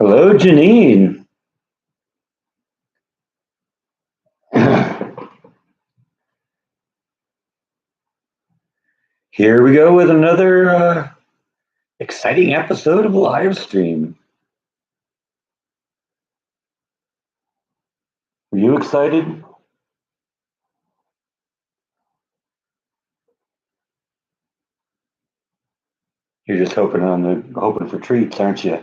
Hello, Janine. Here we go with another exciting episode of live stream. Are you excited? You're just hoping for treats, aren't you?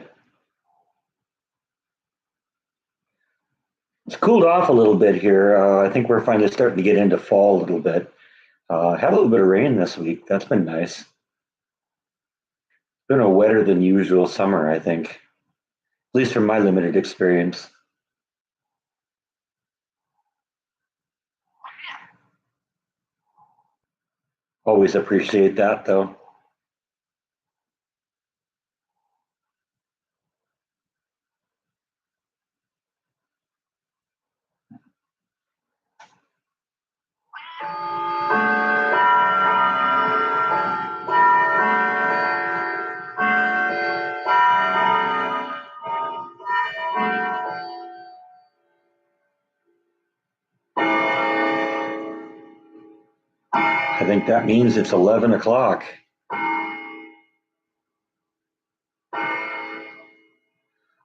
It's cooled off a little bit here. I think we're finally starting to get into fall a little bit. Had a little bit of rain this week. That's been nice. It's been a wetter than usual summer, I think, at least from my limited experience. Always appreciate that, though. I think that means it's 11 o'clock.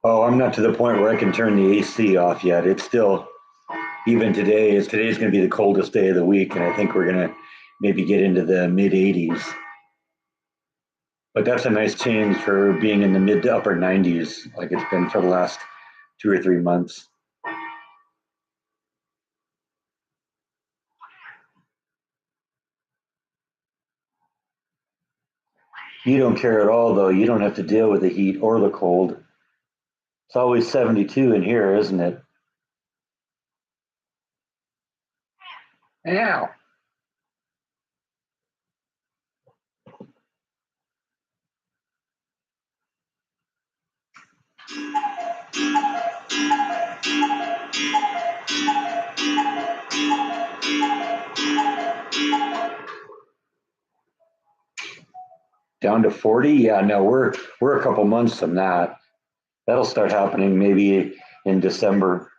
Oh, I'm not to the point where I can turn the AC off yet. It's still even today is today's going to be the coldest day of the week, and I think we're going to maybe get into the mid 80s. But that's a nice change for being in the mid to upper 90s, like it's been for the last 2 or 3 months. You don't care at all, though. You don't have to deal with the heat or the cold. It's always 72 in here, isn't it? Ow. Down to 40? Yeah, no, we're a couple months from that. That'll start happening maybe in December.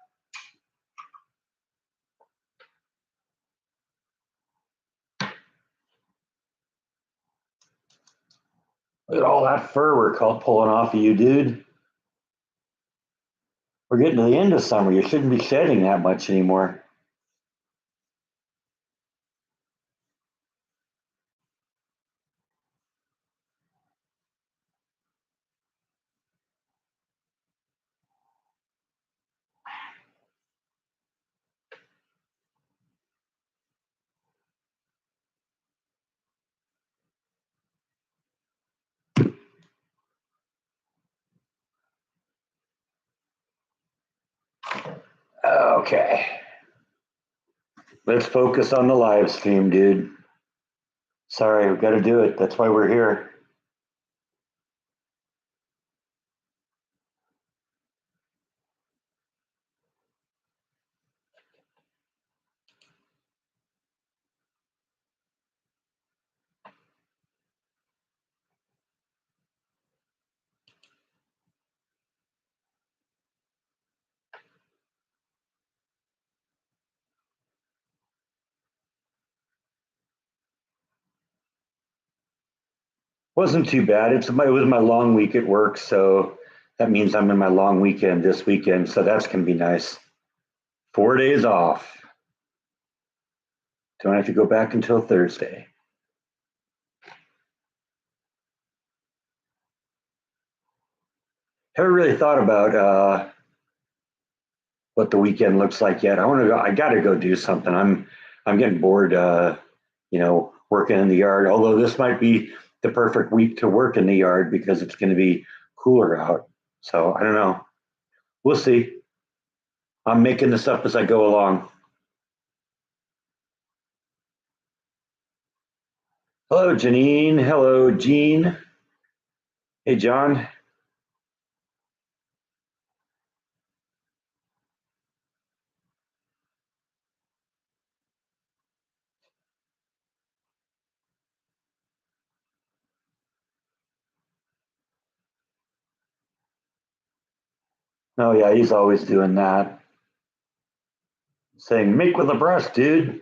Look at all that fur we're pulling off of you, dude. We're getting to the end of summer. You shouldn't be shedding that much anymore. Okay. Let's focus on the live stream, dude. Sorry, we've got to do it. That's why we're here. Wasn't too bad. It was my long week at work, so that means I'm in my long weekend this weekend. So that's gonna be nice. 4 days off. Don't have to go back until Thursday. Haven't really thought about what the weekend looks like yet. I got to go do something. I'm getting bored. Working in the yard. Although this might be the perfect week to work in the yard because it's going to be cooler out. So I don't know. We'll see. I'm making this up as I go along. Hello, Janine. Hello, Jean. Hey, John. Oh yeah, he's always doing that, saying "make with the breast, dude."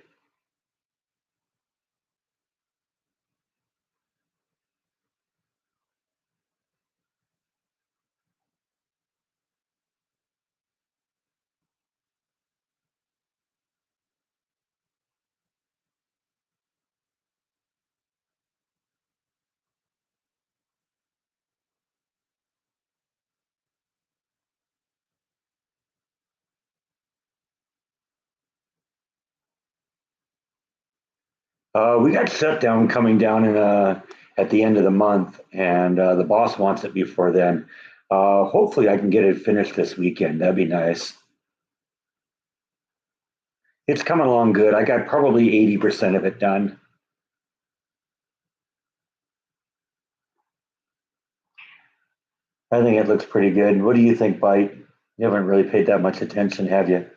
We got shut down coming down in at the end of the month, and the boss wants it before then. Hopefully, I can get it finished this weekend. That'd be nice. It's coming along good. I got probably 80% of it done. I think it looks pretty good. What do you think, Bite? You haven't really paid that much attention, have you?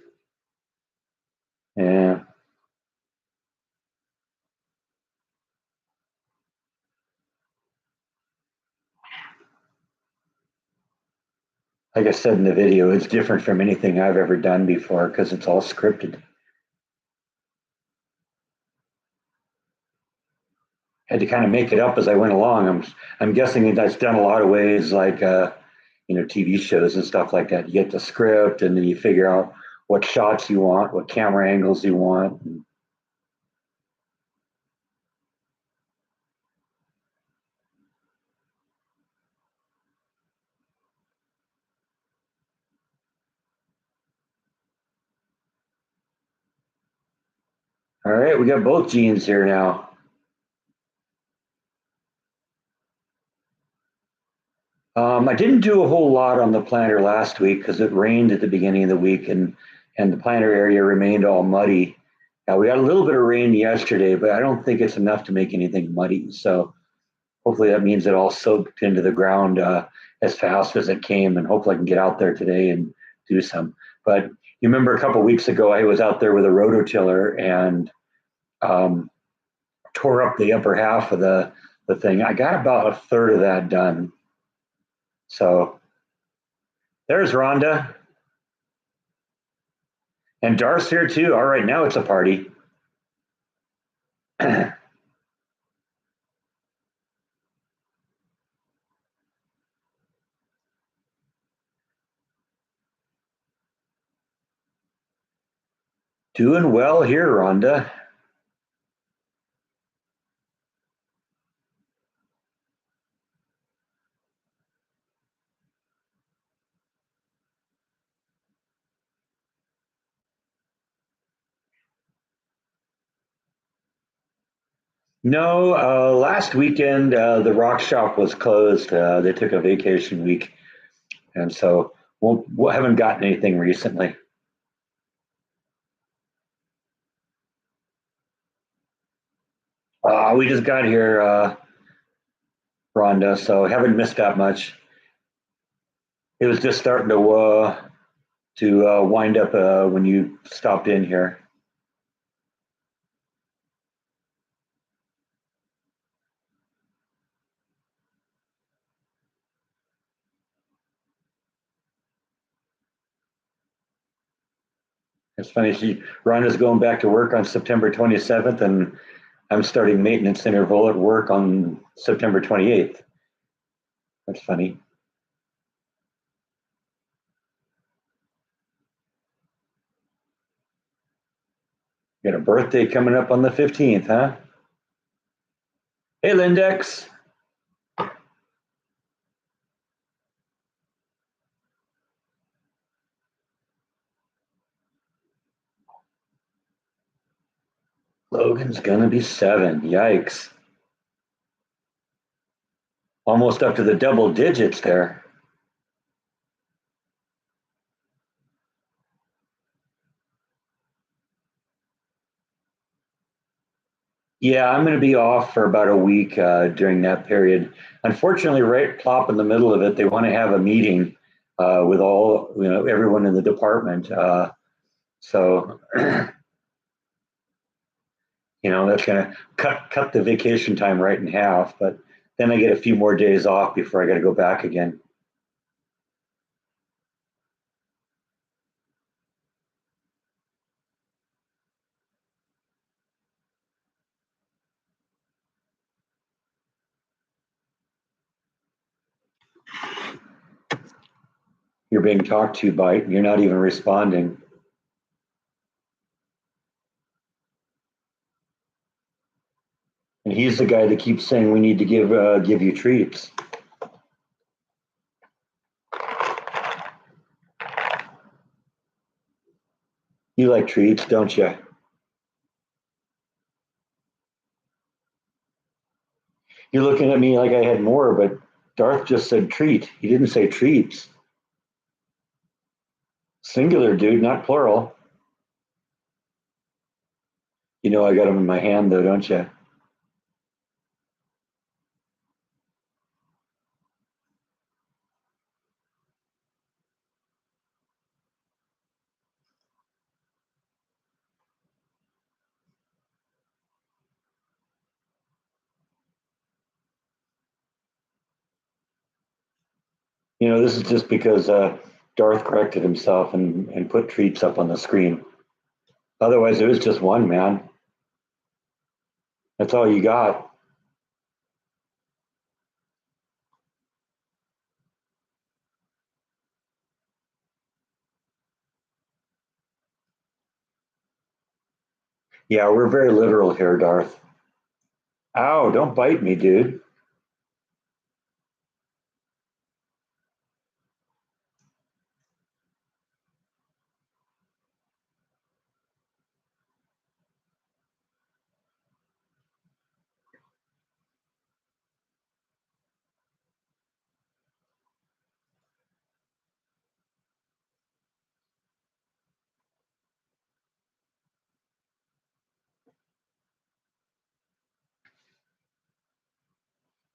Yeah. Like I said in the video, it's different from anything I've ever done before because it's all scripted. Had to kind of make it up as I went along. I'm guessing that's done a lot of ways, like TV shows and stuff like that. You get the script, and then you figure out what shots you want, what camera angles you want. All right, we got both genes here now. I didn't do a whole lot on the planter last week because it rained at the beginning of the week, and the planter area remained all muddy. Now we got a little bit of rain yesterday, but I don't think it's enough to make anything muddy. So hopefully that means it all soaked into the ground as fast as it came, and hopefully I can get out there today and do some. But you remember a couple of weeks ago, I was out there with a rototiller and um, tore up the upper half of the thing. I got about a third of that done. So there's Rhonda. And Darth's here too. All right, now it's a party. Doing well here, Rhonda. No, last weekend the rock shop was closed. They took a vacation week, and so we haven't gotten anything recently. We just got here, Rhonda, so haven't missed that much. It was just starting to wind up when you stopped in here. It's funny. Rhonda's going back to work on September 27th, and I'm starting maintenance interval at work on September 28th. That's funny. Got a birthday coming up on the 15th, huh? Hey, Lindex. Logan's gonna be 7. Yikes. Almost up to the double digits there. Yeah, I'm going to be off for about a week during that period. Unfortunately, right plop in the middle of it, they want to have a meeting with all everyone in the department. So that's going to cut the vacation time right in half. But then I get a few more days off before I got to go back again. You're being talked to by, you're not even responding. And he's the guy that keeps saying we need to give you treats. You like treats, don't you? You're looking at me like I had more, but Darth just said treat. He didn't say treats. Singular, dude, not plural. You know I got them in my hand, though, don't you? You know, this is just because Darth corrected himself and put treats up on the screen. Otherwise, it was just one, man. That's all you got. Yeah, we're very literal here, Darth. Ow, don't bite me, dude.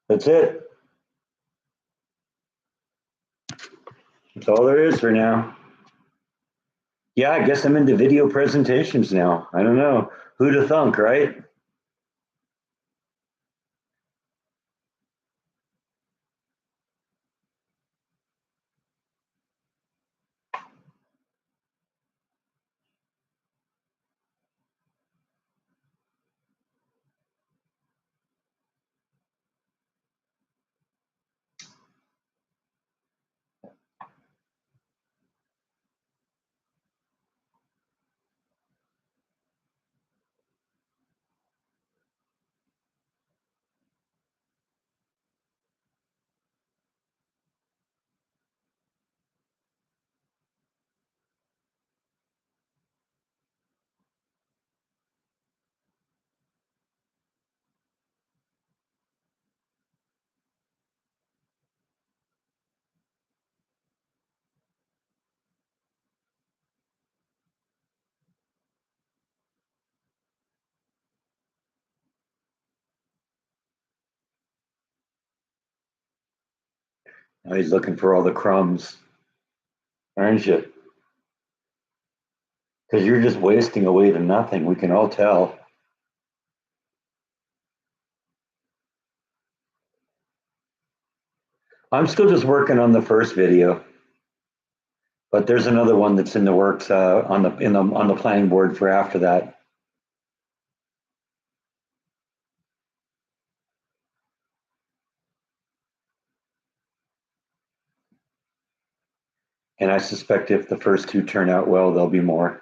That's it. That's all there is for now. Yeah, I guess I'm into video presentations now. I don't know. Who'd have thunk, right? Now he's looking for all the crumbs, aren't you? Because you're just wasting away to nothing. We can all tell. I'm still just working on the first video, but there's another one that's in the works on the planning board for after that. And I suspect if the first two turn out well, there'll be more.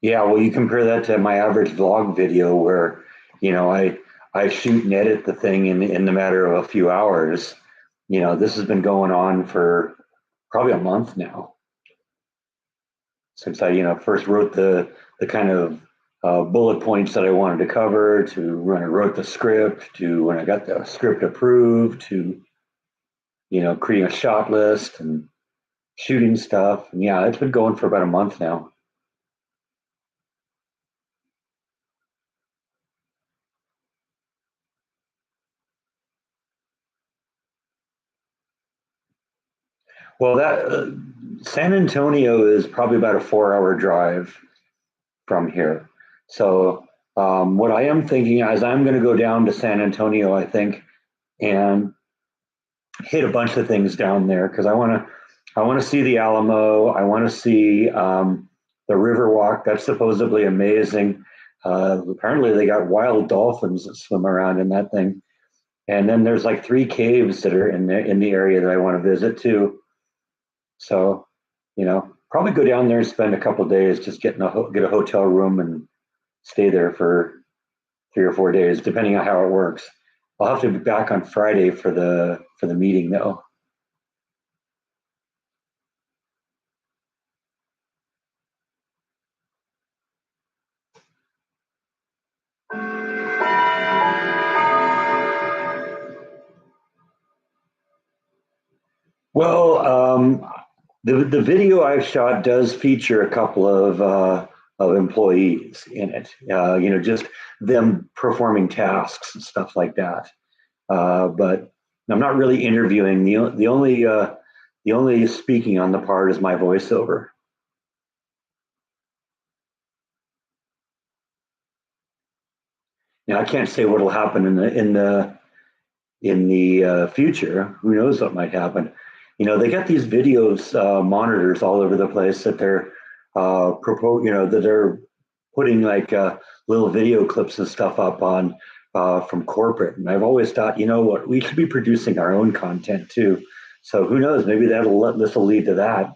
Yeah, well, you compare that to my average vlog video where, you know, I shoot and edit the thing in the matter of a few hours. You know, this has been going on for probably a month now since I, first wrote the kind of bullet points that I wanted to cover, to when I wrote the script, to when I got the script approved, to creating a shot list and shooting stuff. And yeah, it's been going for about a month now. Well, that San Antonio is probably about a 4 hour drive from here. So what I am thinking is I'm going to go down to San Antonio, I think, and hit a bunch of things down there because I want to see the Alamo. I want to see the Riverwalk. That's supposedly amazing. Apparently, they got wild dolphins that swim around in that thing. And then there's like three caves that are in the area that I want to visit too. So, probably go down there and spend a couple of days just get a hotel room and stay there for 3 or 4 days, depending on how it works. I'll have to be back on Friday for the meeting though. Well, the video I've shot does feature a couple of employees in it. Just them performing tasks and stuff like that. But I'm not really interviewing. The only speaking on the part is my voiceover. Now I can't say what will happen in the future. Who knows what might happen? They got these videos monitors all over the place that they're that they're putting like little video clips and stuff up on from corporate. And I've always thought, you know what, we should be producing our own content too. So who knows? Maybe this will lead to that.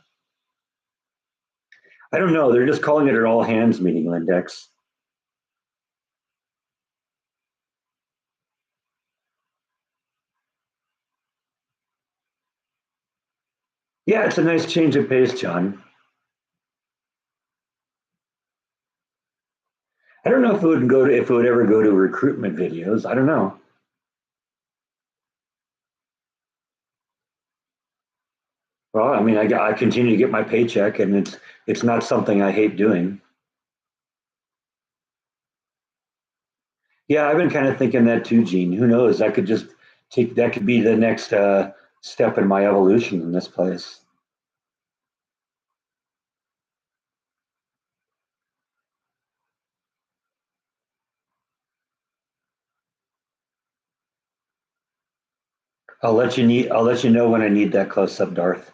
I don't know. They're just calling it an all hands meeting, Lindex. Yeah, it's a nice change of pace, John. I don't know if it would ever go to recruitment videos. I don't know. Well, I mean, I continue to get my paycheck, and it's not something I hate doing. Yeah, I've been kind of thinking that too, Gene. Who knows? That could be the next step in my evolution in this place. I'll let you know when I need that close up, Darth.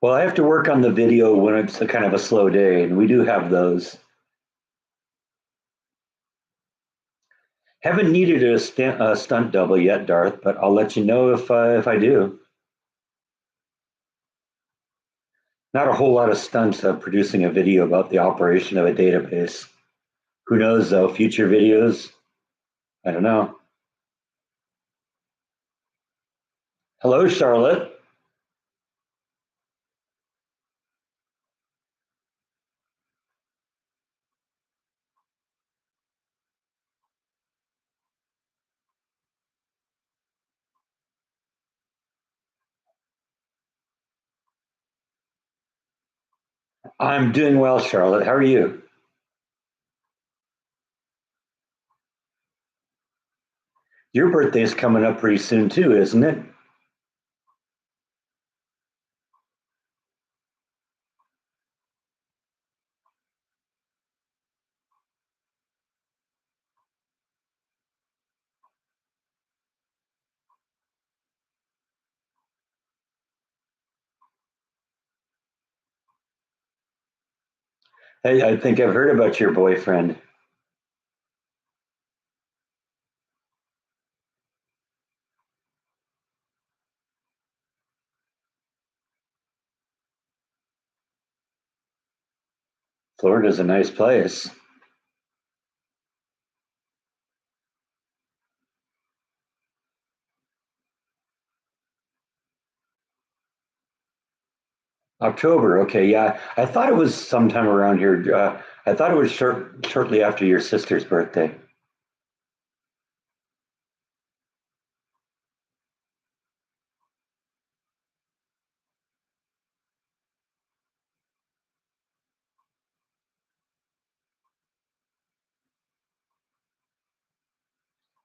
Well, I have to work on the video when it's a kind of a slow day, and we do have those. Haven't needed a stunt double yet, Darth, but I'll let you know if I do. Not a whole lot of stunts of producing a video about the operation of a database. Who knows though? Future videos? I don't know. Hello, Charlotte. I'm doing well, Charlotte. How are you? Your birthday's coming up pretty soon too, isn't it? Hey, I think I've heard about your boyfriend. Florida's a nice place. October, okay, yeah. I thought it was sometime around here. I thought it was shortly after your sister's birthday.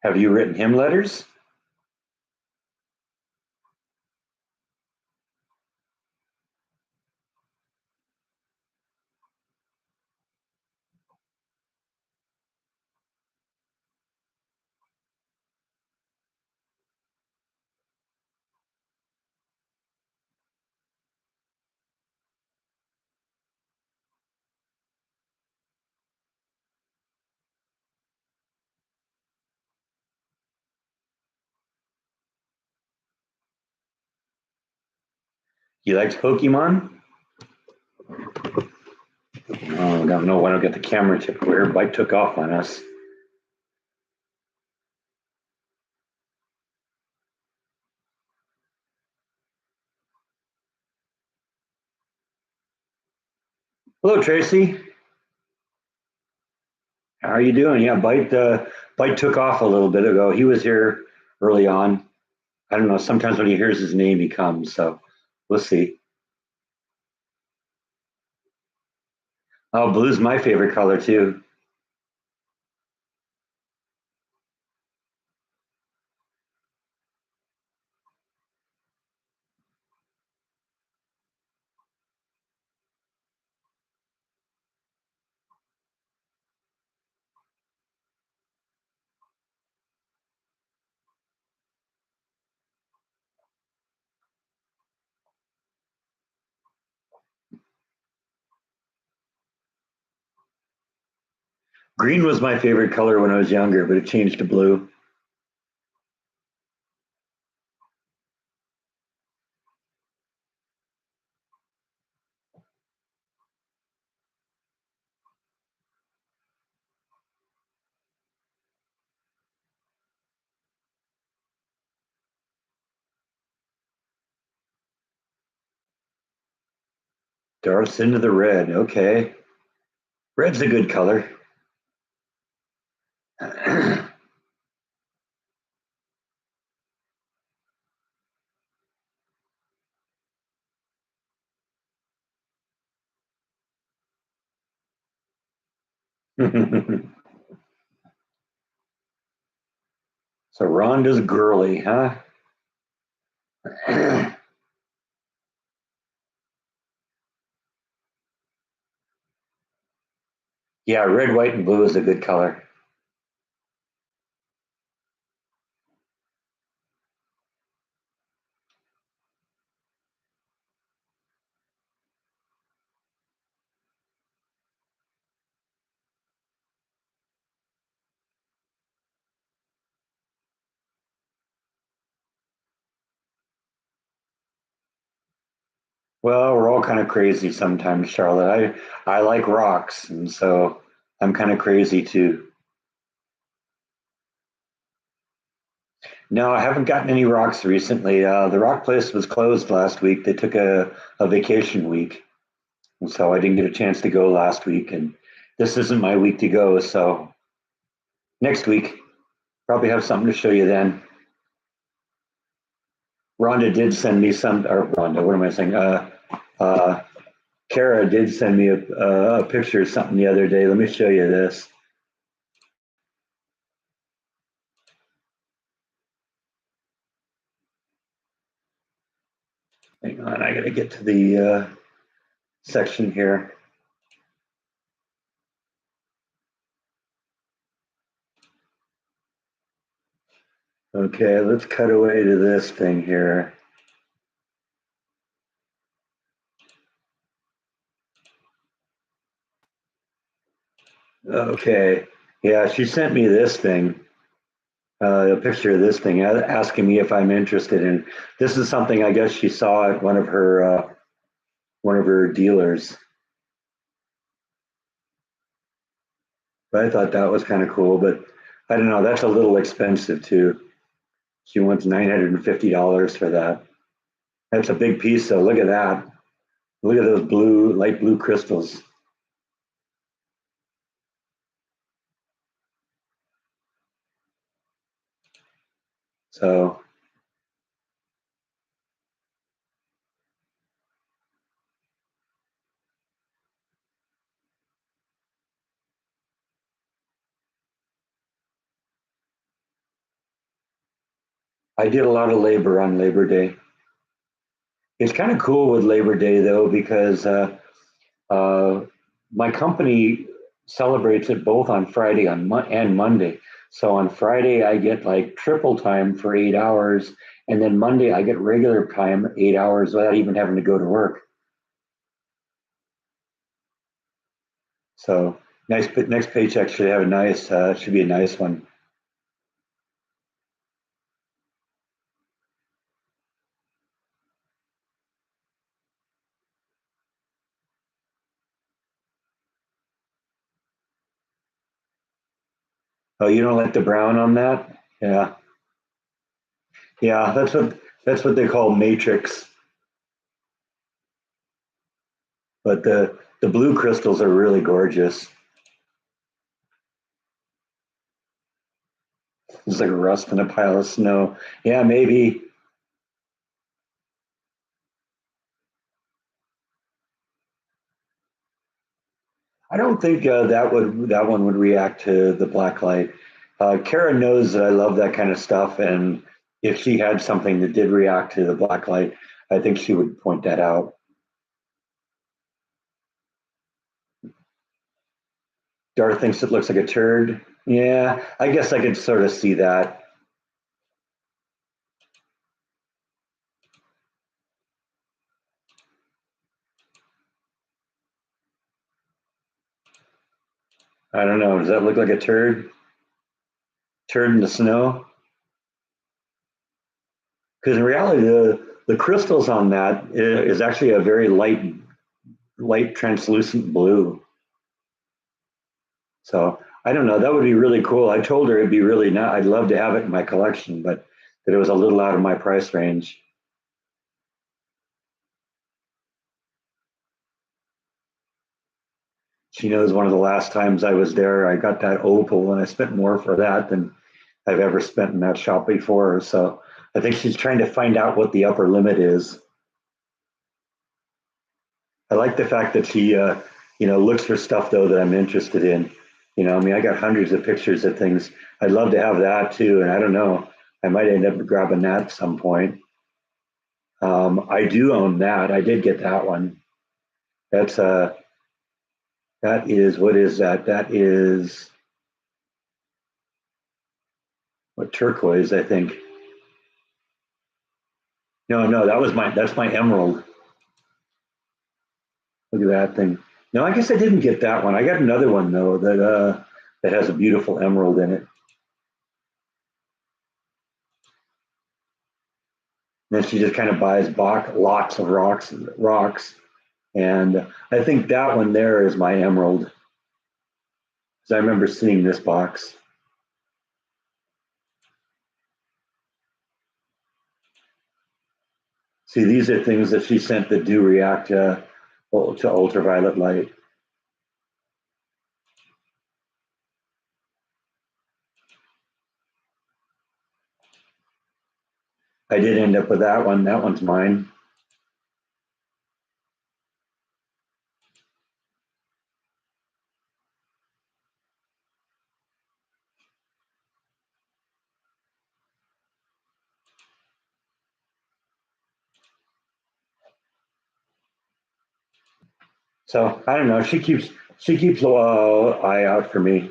Have you written him letters? He likes Pokemon? Oh, no, I don't get the camera tip where bike took off on us. Hello, Tracy. How are you doing? Yeah, Bite took off a little bit ago. He was here early on. I don't know. Sometimes when he hears his name, he comes. So we'll see. Oh, blue's my favorite color too. Green was my favorite color when I was younger, but it changed to blue. Darth's into the red. Okay. Red's a good color. So Rhonda's girly, huh? Yeah, red, white, and blue is a good color. Well, we're all kind of crazy sometimes, Charlotte. I like rocks, and so I'm kind of crazy too. No, I haven't gotten any rocks recently. The rock place was closed last week. They took a vacation week, and so I didn't get a chance to go last week. And this isn't my week to go, so next week probably have something to show you then. Rhonda did send me some, or Rhonda, what am I saying? Uh, Kara did send me a picture of something the other day. Let me show you this. Hang on, I got to get to the section here. Okay, let's cut away to this thing here. Okay, yeah, she sent me this thing, a picture of this thing, asking me if I'm interested in. This is something I guess she saw at one of her dealers. But I thought that was kind of cool. But I don't know, that's a little expensive too. She wants $950 for that. That's a big piece, though. Look at that. Look at those blue, light blue crystals. So I did a lot of labor on Labor Day. It's kind of cool with Labor Day though, because uh, my company celebrates it both on Friday and Monday. So on Friday, I get like triple time for 8 hours. And then Monday, I get regular time, 8 hours without even having to go to work. So next paycheck should have a nice, should be a nice one. Oh, you don't like the brown on that? Yeah. Yeah, that's what they call matrix. But the blue crystals are really gorgeous. It's like rust in a pile of snow. Yeah, maybe. I don't think that one would react to the black light. Kara knows that I love that kind of stuff, and if she had something that did react to the black light, I think she would point that out. Dar thinks it looks like a turd. Yeah, I guess I could sort of see that. I don't know. Does that look like a turd? Turd in the snow? Because in reality, the crystals on that is actually a very light translucent blue. So I don't know. That would be really cool. I told her it'd be really not. I'd love to have it in my collection, but that it was a little out of my price range. She knows one of the last times I was there, I got that opal, and I spent more for that than I've ever spent in that shop before. So I think she's trying to find out what the upper limit is. I like the fact that she, looks for stuff though that I'm interested in. I mean, I got hundreds of pictures of things. I'd love to have that too, and I don't know. I might end up grabbing that at some point. I do own that. I did get that one. That's that is what is that? That is what turquoise, I think. No, no, that's my emerald. Look at that thing. No, I guess I didn't get that one. I got another one though that has a beautiful emerald in it. And then she just kind of buys lots of rocks, and I think that one there is my emerald. Because I remember seeing this box. See, these are things that she sent that do react to ultraviolet light. I did end up with that one. That one's mine. So I don't know. She keeps eye out for me.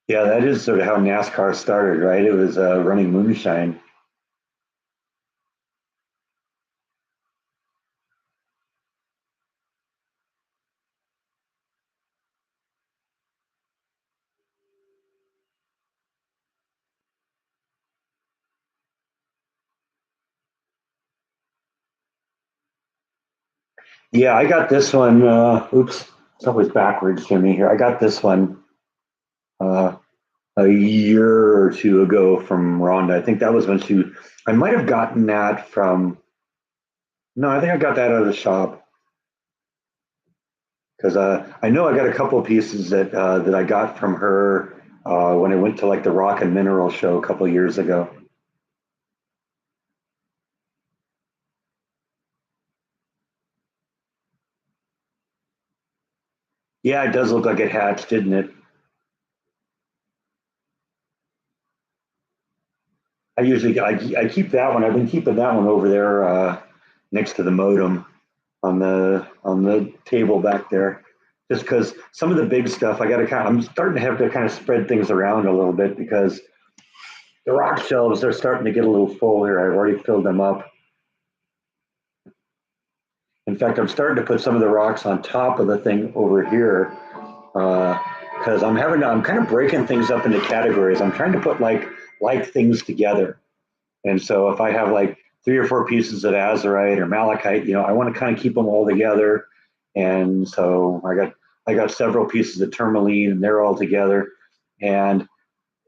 Yeah, that is sort of how NASCAR started, right? It was running moonshine. Yeah, I got this one. Oops, it's always backwards to me here. I got this one. Uh, a year or two ago from Rhonda. I think that was when I might have gotten that from, no, I think I got that out of the shop because I know I got a couple of pieces that I got from her when I went to like the Rock and Mineral show a couple of years ago. Yeah, it does look like it hatched, didn't it? I keep that one. I've been keeping that one over there next to the modem on the table back there. Just because some of the big stuff, I'm starting to have to kind of spread things around a little bit because the rock shelves are starting to get a little full here. I've already filled them up. In fact, I'm starting to put some of the rocks on top of the thing over here because I'm kind of breaking things up into categories. I'm trying to put like things together. And so if I have like three or four pieces of azurite or malachite, I want to kind of keep them all together. And so I got several pieces of tourmaline, and they're all together. And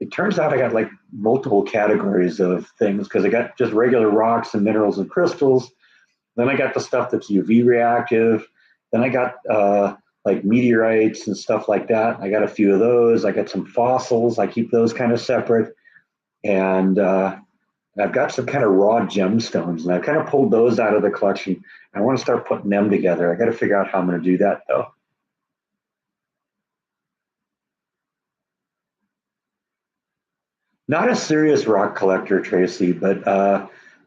it turns out I got like multiple categories of things because I got just regular rocks and minerals and crystals. Then I got the stuff that's UV reactive. Then I got like meteorites and stuff like that. I got a few of those. I got some fossils. I keep those kind of separate. And I've got some kind of raw gemstones, and I've kind of pulled those out of the collection. I want to start putting them together. I got to figure out how I'm going to do that, though. Not a serious rock collector, Tracy, but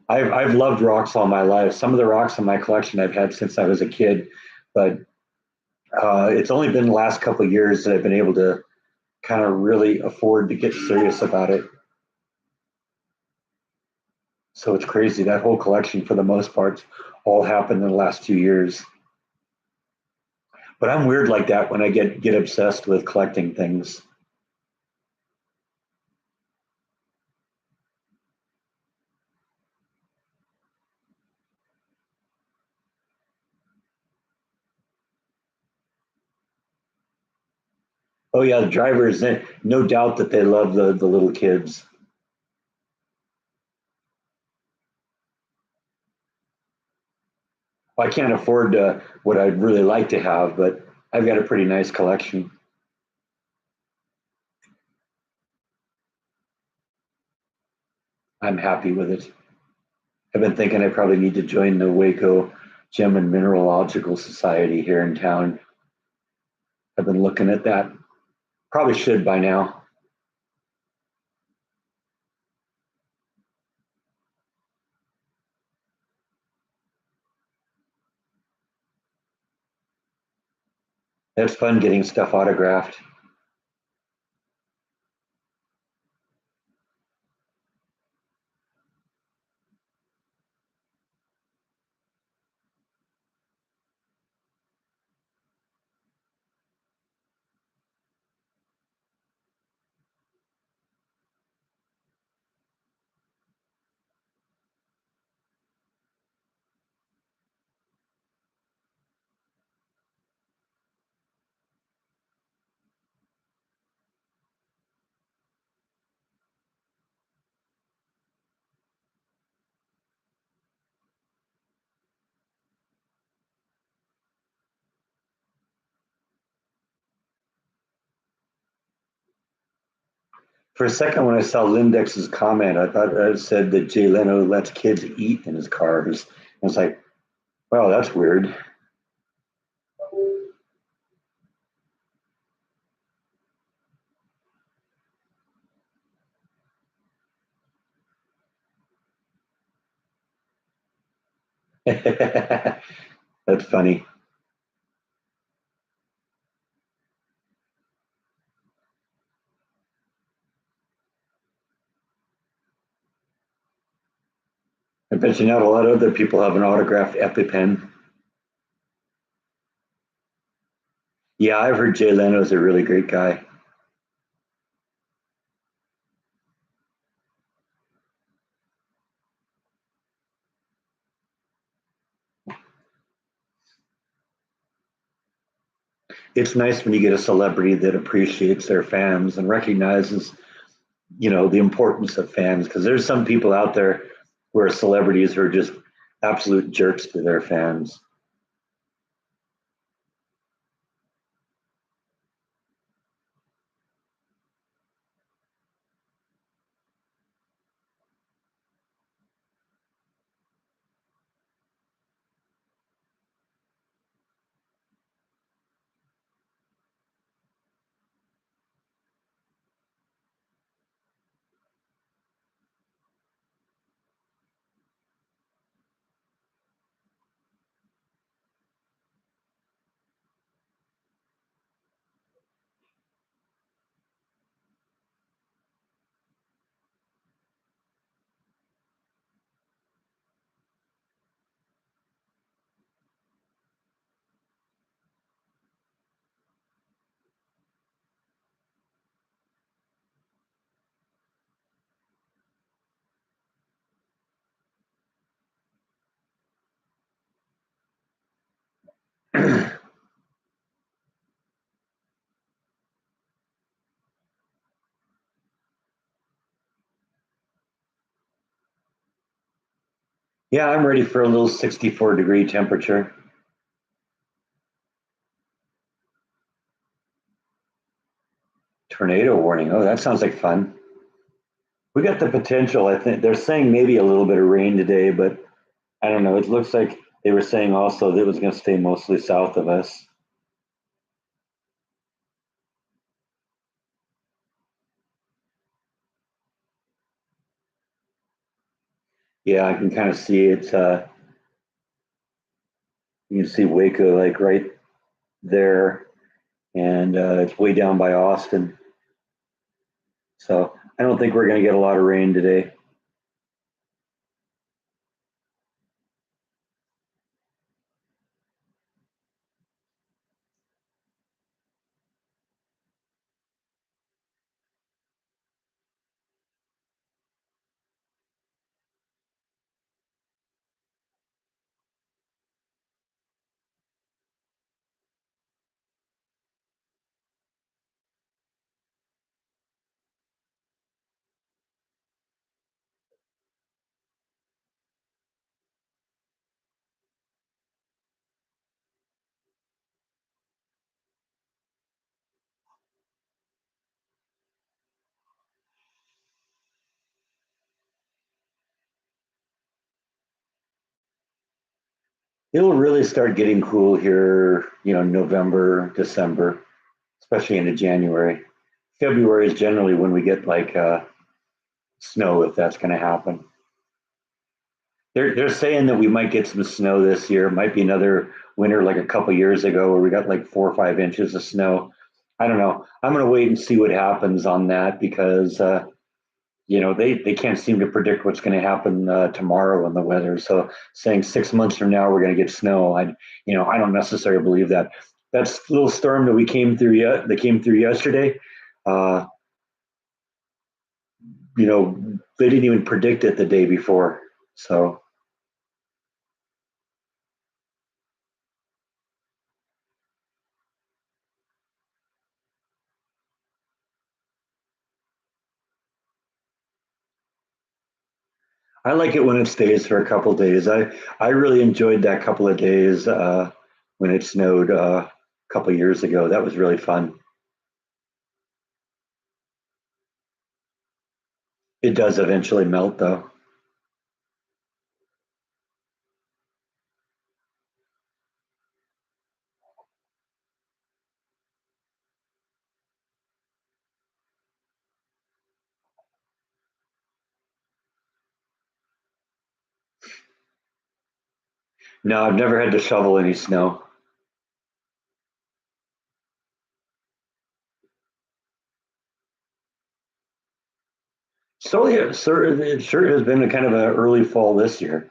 I've loved rocks all my life. Some of the rocks in my collection I've had since I was a kid, but it's only been the last couple of years that I've been able to kind of really afford to get serious about it. So it's crazy. That whole collection, for the most part, all happened in the last 2 years. But I'm weird like that when I get obsessed with collecting things. Oh yeah, the drivers, no doubt that they love the little kids. I can't afford what I'd really like to have, but I've got a pretty nice collection. I'm happy with it. I've been thinking I probably need to join the Waco Gem and Mineralogical Society here in town. I've been looking at that. Probably should by now. It's fun getting stuff autographed. For a second, when I saw Lindex's comment, I thought it said that Jay Leno lets kids eat in his cars. I was like, wow, that's weird. That's funny. I bet you not a lot of other people have an autographed EpiPen. Yeah, I've heard Jay Leno's a really great guy. It's nice when you get a celebrity that appreciates their fans and recognizes the importance of fans, because there's some people out there who are celebrities who are just absolute jerks to their fans. Yeah, I'm ready for a little 64-degree temperature. Tornado warning. Oh, that sounds like fun. We got the potential. I think they're saying maybe a little bit of rain today, but I don't know. It looks like they were saying also that it was going to stay mostly south of us. Yeah, I can kind of see it. You can see Waco like right there, and it's way down by Austin. So I don't think we're going to get a lot of rain today. It'll really start getting cool here, November, December, especially into January. February is generally when we get like snow, if that's going to happen. They're saying that we might get some snow this year. It might be another winter like a couple years ago where we got like 4 or 5 inches of snow. I don't know. I'm going to wait and see what happens on that because they can't seem to predict what's going to happen tomorrow in the weather. So saying 6 months from now we're going to get snow, I don't necessarily believe that. That little storm that we came through that came through yesterday. Uh, they didn't even predict it the day before. So I like it when it stays for a couple of days. I really enjoyed that couple of days when it snowed a couple of years ago. That was really fun. It does eventually melt though. No, I've never had to shovel any snow. So yeah, sir, it sure has been a kind of an early fall this year.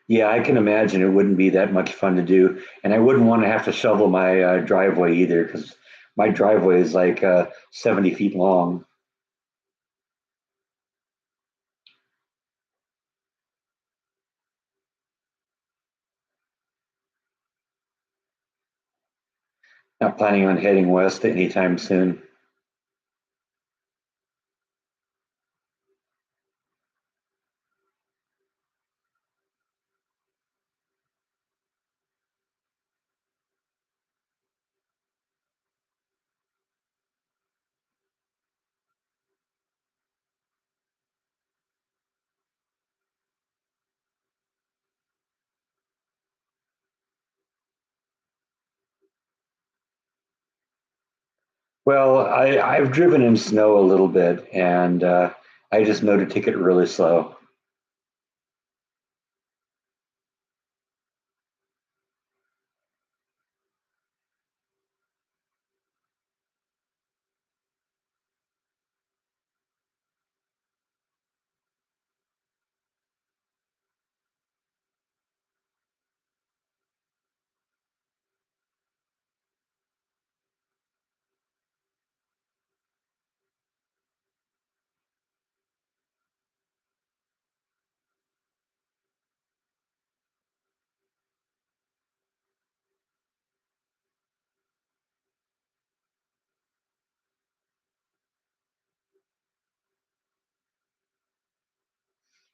Yeah, I can imagine it wouldn't be that much fun to do, and I wouldn't want to have to shovel my driveway either because My driveway is like 70 feet long. Not planning on heading west anytime soon. Well, I've driven in snow a little bit, and I just know to take it really slow.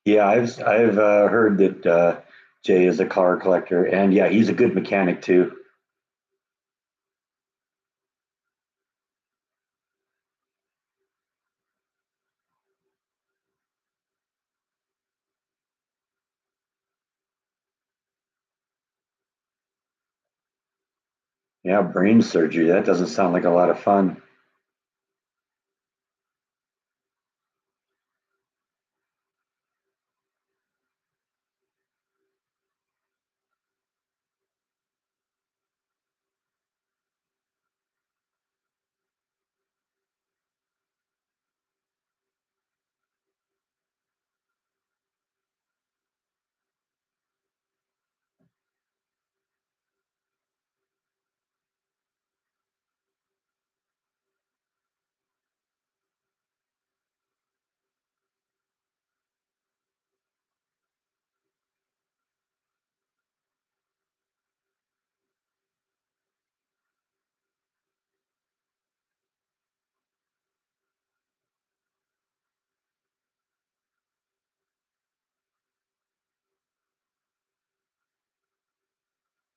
Yeah, I've heard that Jay is a car collector, and yeah, he's a good mechanic too. Yeah, brain surgery. That doesn't sound like a lot of fun.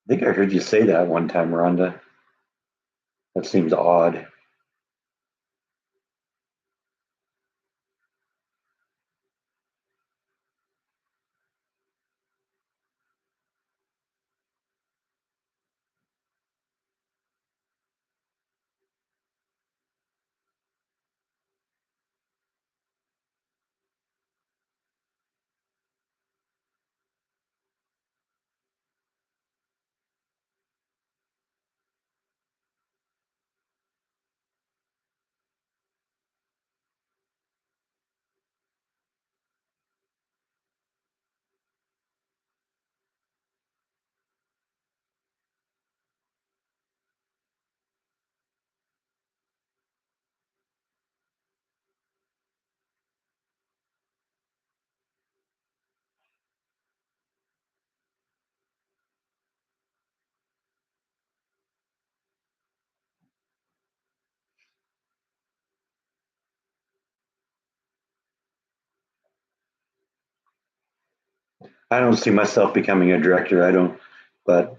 I think I heard you say that one time, Rhonda. That seems odd. I don't see myself becoming a director. I don't, but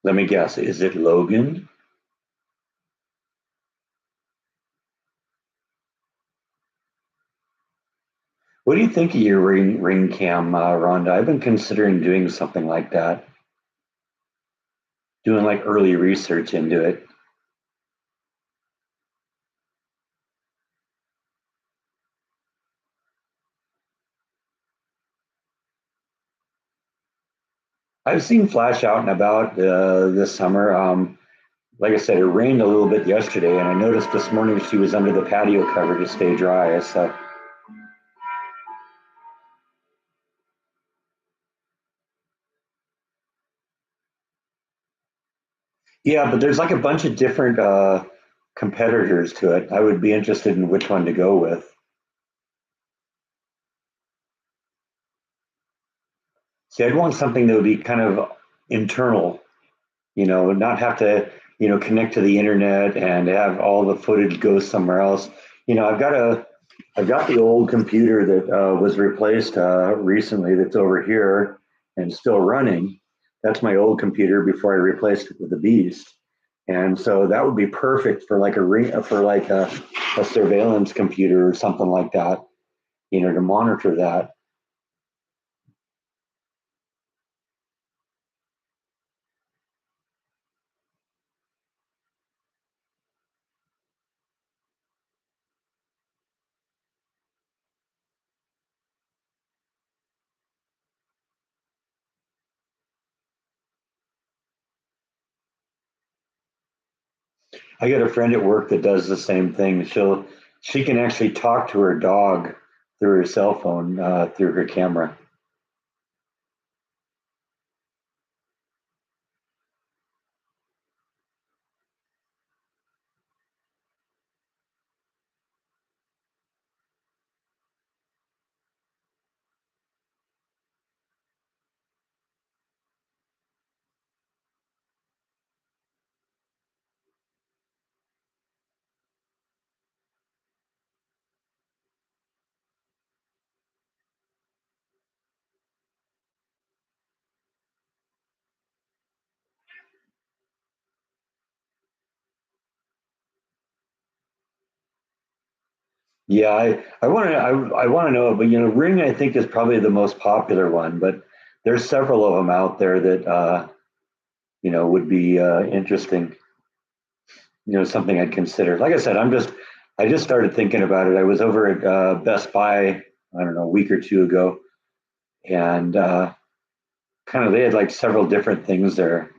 Let me guess. Is it Logan? What do you think of your ring cam, Rhonda? I've been considering doing something like that, doing like early research into it. I've seen Flash out and about this summer. Like I said, it rained a little bit yesterday, and I noticed this morning she was under the patio cover to stay dry. So yeah, but there's like a bunch of different competitors to it. I would be interested in which one to go with. See, I'd want something that would be kind of internal, not have to, connect to the internet and have all the footage go somewhere else. I've got the old computer that was replaced recently that's over here and still running. That's my old computer before I replaced it with the Beast. And so that would be perfect for like a surveillance computer or something like that, to monitor that. I got a friend at work that does the same thing. She can actually talk to her dog through her cell phone, through her camera. Yeah, I want to know, but Ring I think is probably the most popular one, but there's several of them out there that would be interesting. Something I'd consider. Like I said, I just started thinking about it. I was over at Best Buy, I don't know, a week or two ago, and kind of they had like several different things there.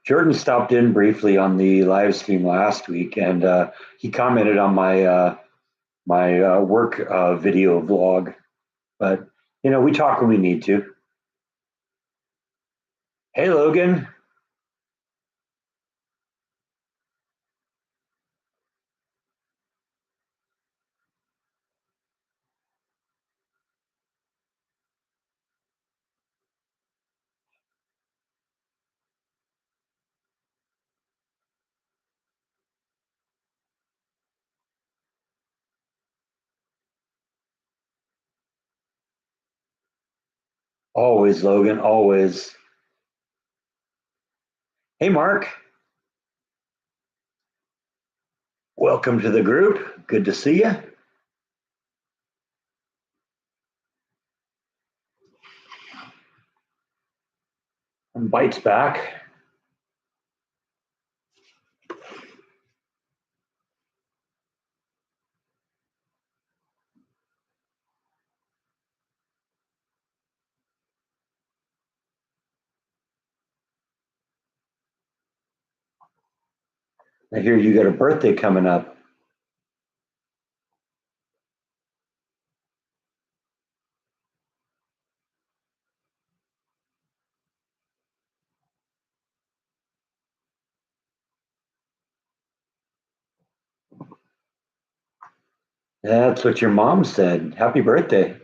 Jordan stopped in briefly on the live stream last week, and he commented on my work video vlog. But we talk when we need to. Hey, Logan. Always, Logan. Always. Hey, Mark. Welcome to the group. Good to see you. And Bites back. I hear you got a birthday coming up. That's what your mom said. Happy birthday.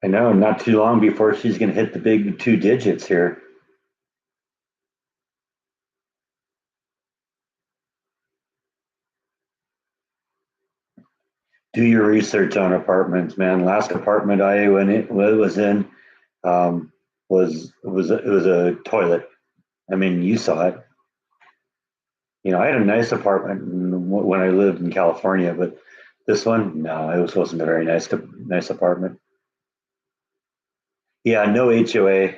I know, not too long before she's going to hit the big two digits here. Do your research on apartments, man. Last apartment I went in, was in um, was a toilet. I mean, you saw it. You know, I had a nice apartment when I lived in California, but this one, no, wasn't a very nice apartment. Yeah, no HOA.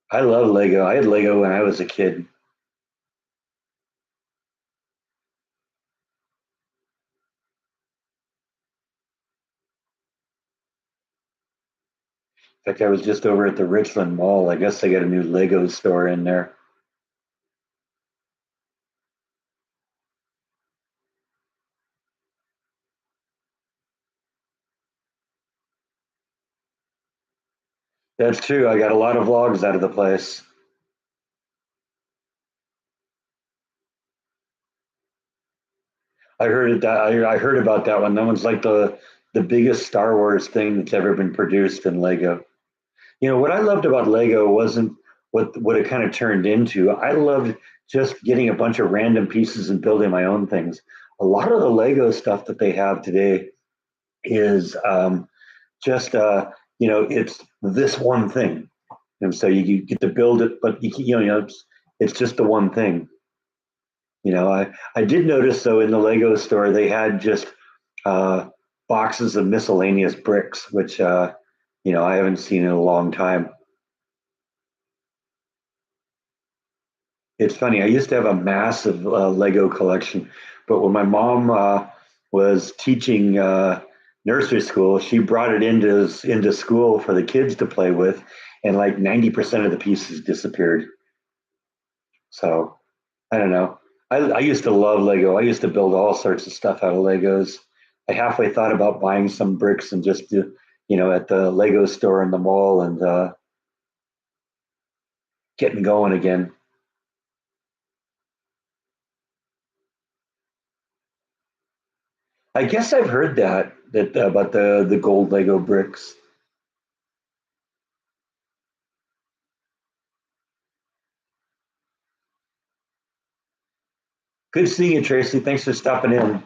I love Lego. I had Lego when I was a kid. In fact, I was just over at the Richland Mall. I guess they got a new Lego store in there. That's true. I got a lot of vlogs out of the place. I heard about that one. That one's like the biggest Star Wars thing that's ever been produced in Lego. You know what I loved about Lego wasn't what it kind of turned into. I loved just getting a bunch of random pieces and building my own things. A lot of the Lego stuff that they have today is just it's this one thing, and so you get to build it, but it's just the one thing. You know, I did notice though in the Lego store they had just uh, boxes of miscellaneous bricks, which I haven't seen in a long time. It's funny. I used to have a massive Lego collection, but when my mom was teaching nursery school, she brought it into school for the kids to play with, and like 90% of the pieces disappeared. So I don't know. I used to love Lego. I used to build all sorts of stuff out of Legos. I halfway thought about buying some bricks and just at the Lego store in the mall and getting going again. I guess I've heard that about the gold Lego bricks. Good seeing you, Tracy. Thanks for stopping in.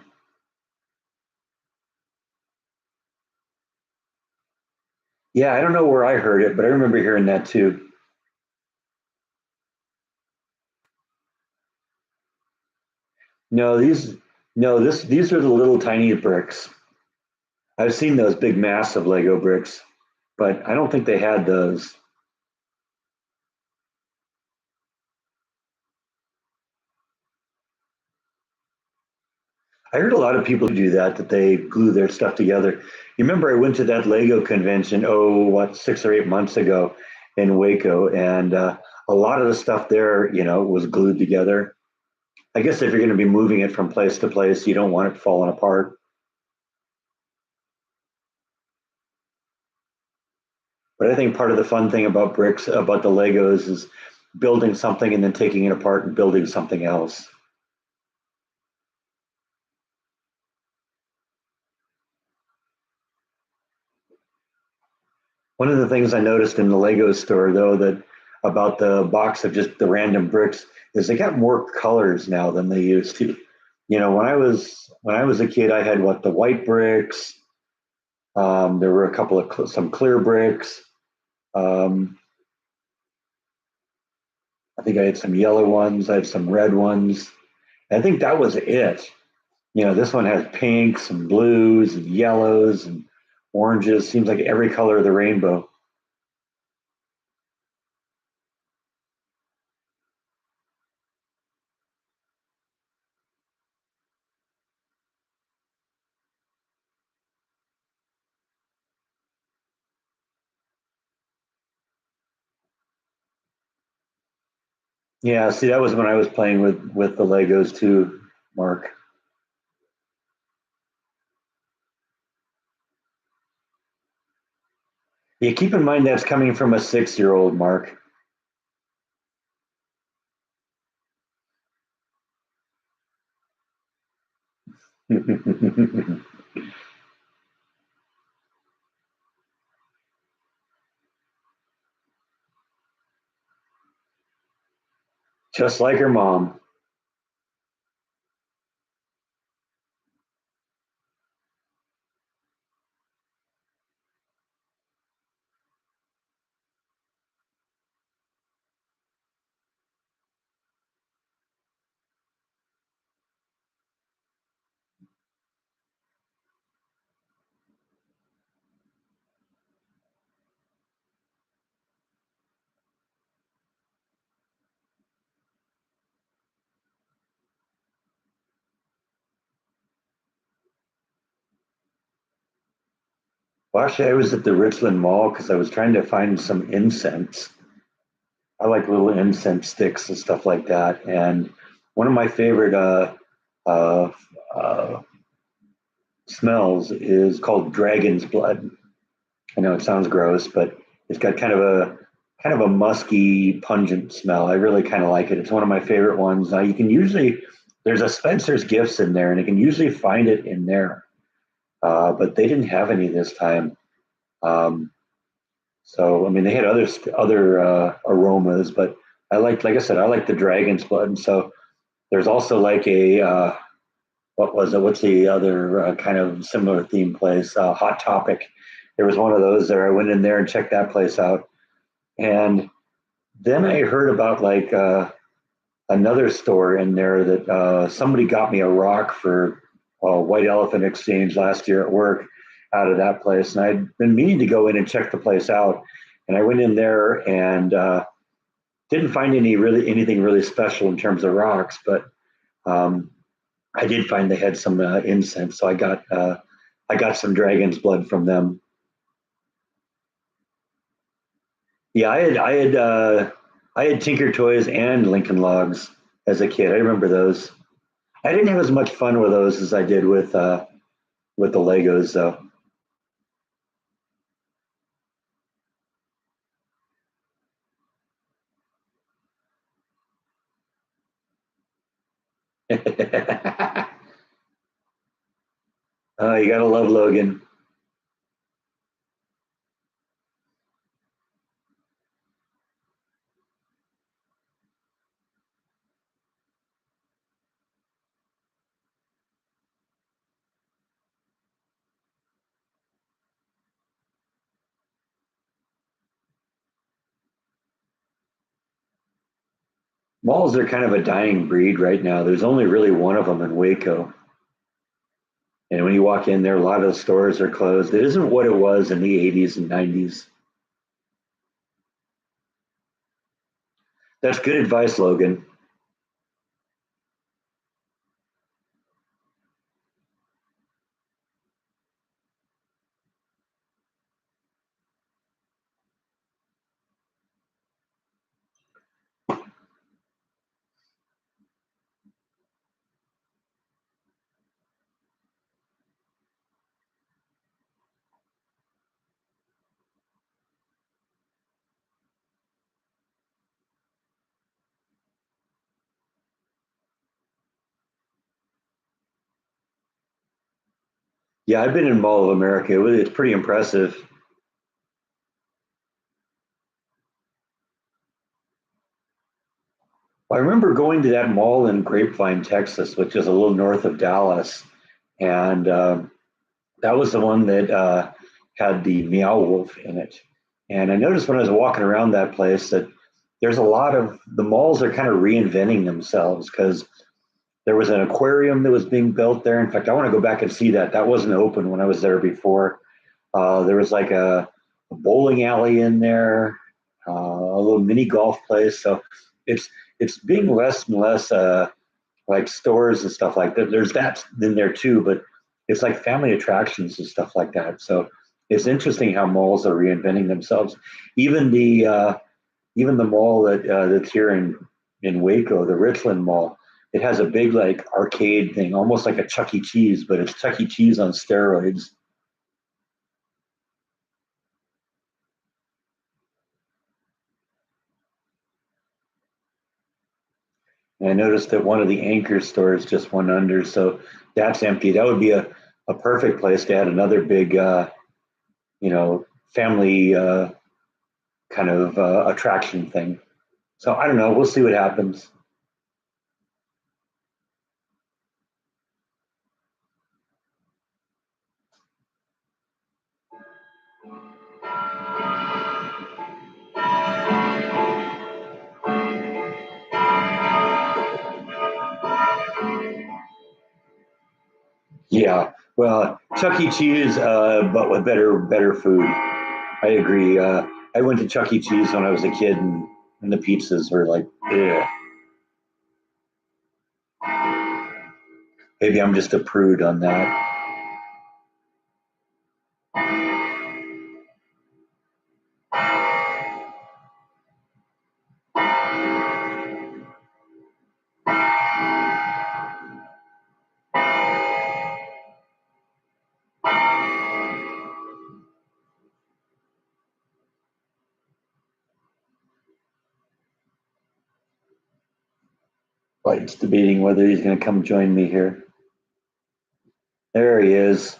Yeah, I don't know where I heard it, but I remember hearing that too. No, these no this these are the little tiny bricks. I've seen those big, massive Lego bricks, but I don't think they had those. I heard a lot of people do that they glue their stuff together. You remember I went to that Lego convention, oh, what, 6 or 8 months ago in Waco, and a lot of the stuff there, was glued together. I guess if you're going to be moving it from place to place, you don't want it falling apart. But I think part of the fun thing about bricks, about the Legos, is building something and then taking it apart and building something else. One of the things I noticed in the Lego store, though, that about the box of just the random bricks is they got more colors now than they used to. When I was a kid, I had the white bricks. There were a couple of some clear bricks. Um, I think I had some yellow ones. I had some red ones. I think that was it. This one has pinks and blues and yellows and oranges. Seems like every color of the rainbow. Yeah, see, that was when I was playing with the Legos too, Mark. Yeah, keep in mind that's coming from a 6-year-old, Mark. Just like her mom. Well, actually, I was at the Richland Mall because I was trying to find some incense. I like little incense sticks and stuff like that. And one of my favorite uh, uh, smells is called dragon's blood. I know it sounds gross, but it's got kind of a musky, pungent smell. I really kind of like it. It's one of my favorite ones. Now you can usually there's a Spencer's Gifts in there, and you can usually find it in there, but they didn't have any this time. Um, so I mean, they had other aromas, but like I said, I like the dragon's blood. And so there's also like a what was it? What's the other kind of similar theme place? Hot Topic. There was one of those there. I went in there and checked that place out, and then I heard about like another store in there that somebody got me a rock for a White Elephant Exchange last year at work out of that place, and I'd been meaning to go in and check the place out, and I went in there and didn't find anything really special in terms of rocks, but um, I did find they had some incense, so I got some dragon's blood from them. Yeah, I had Tinker Toys and Lincoln Logs as a kid. I remember those. I didn't have as much fun with those as I did with the Legos, though. You gotta love Logan. Malls are kind of a dying breed right now. There's only really one of them in Waco, and when you walk in there, a lot of the stores are closed. It isn't what it was in the '80s and '90s. That's good advice, Logan. Yeah, I've been in Mall of America. It's pretty impressive. I remember going to that mall in Grapevine, Texas, which is a little north of Dallas, and that was the one that had the Meow Wolf in it. And I noticed when I was walking around that place that there's a lot of the malls are kind of reinventing themselves because there was an aquarium that was being built there. In fact, I want to go back and see that. That wasn't open when I was there before. There was like a bowling alley in there, a little mini golf place. So it's it's being less and less like stores and stuff like that. There's that in there too, but it's like family attractions and stuff like that. So it's interesting how malls are reinventing themselves. Even even the mall that's here in Waco, the Richland Mall, it has a big like arcade thing, almost like a Chuck E. Cheese, but it's Chuck E. Cheese on steroids. And I noticed that one of the anchor stores just went under, so that's empty. That would be a perfect place to add another big, you know, family kind of attraction thing. So I don't know. We'll see what happens. Yeah, well, Chuck E. Cheese, but with better food. I agree. I went to Chuck E. Cheese when I was a kid, and the pizzas were like, yeah. Maybe I'm just a prude on that. White's debating whether he's going to come join me here. There he is.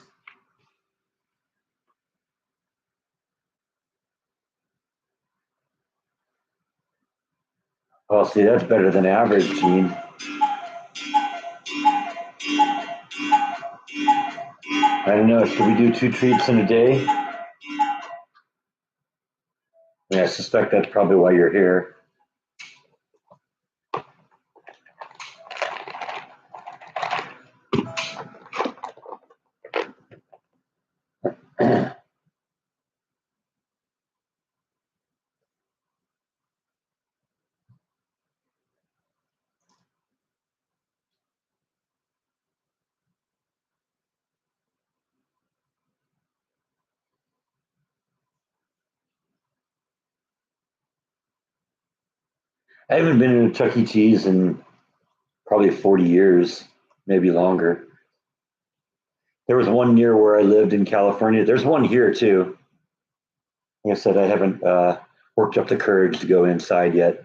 Oh, see, that's better than average, Gene. I don't know. Should we do two treats in a day? Yeah, I suspect that's probably why you're here. I haven't been to Chuck E. Cheese in probably 40 years, maybe longer. There was one near where I lived in California. There's one here too. Like I said, I haven't worked up the courage to go inside yet.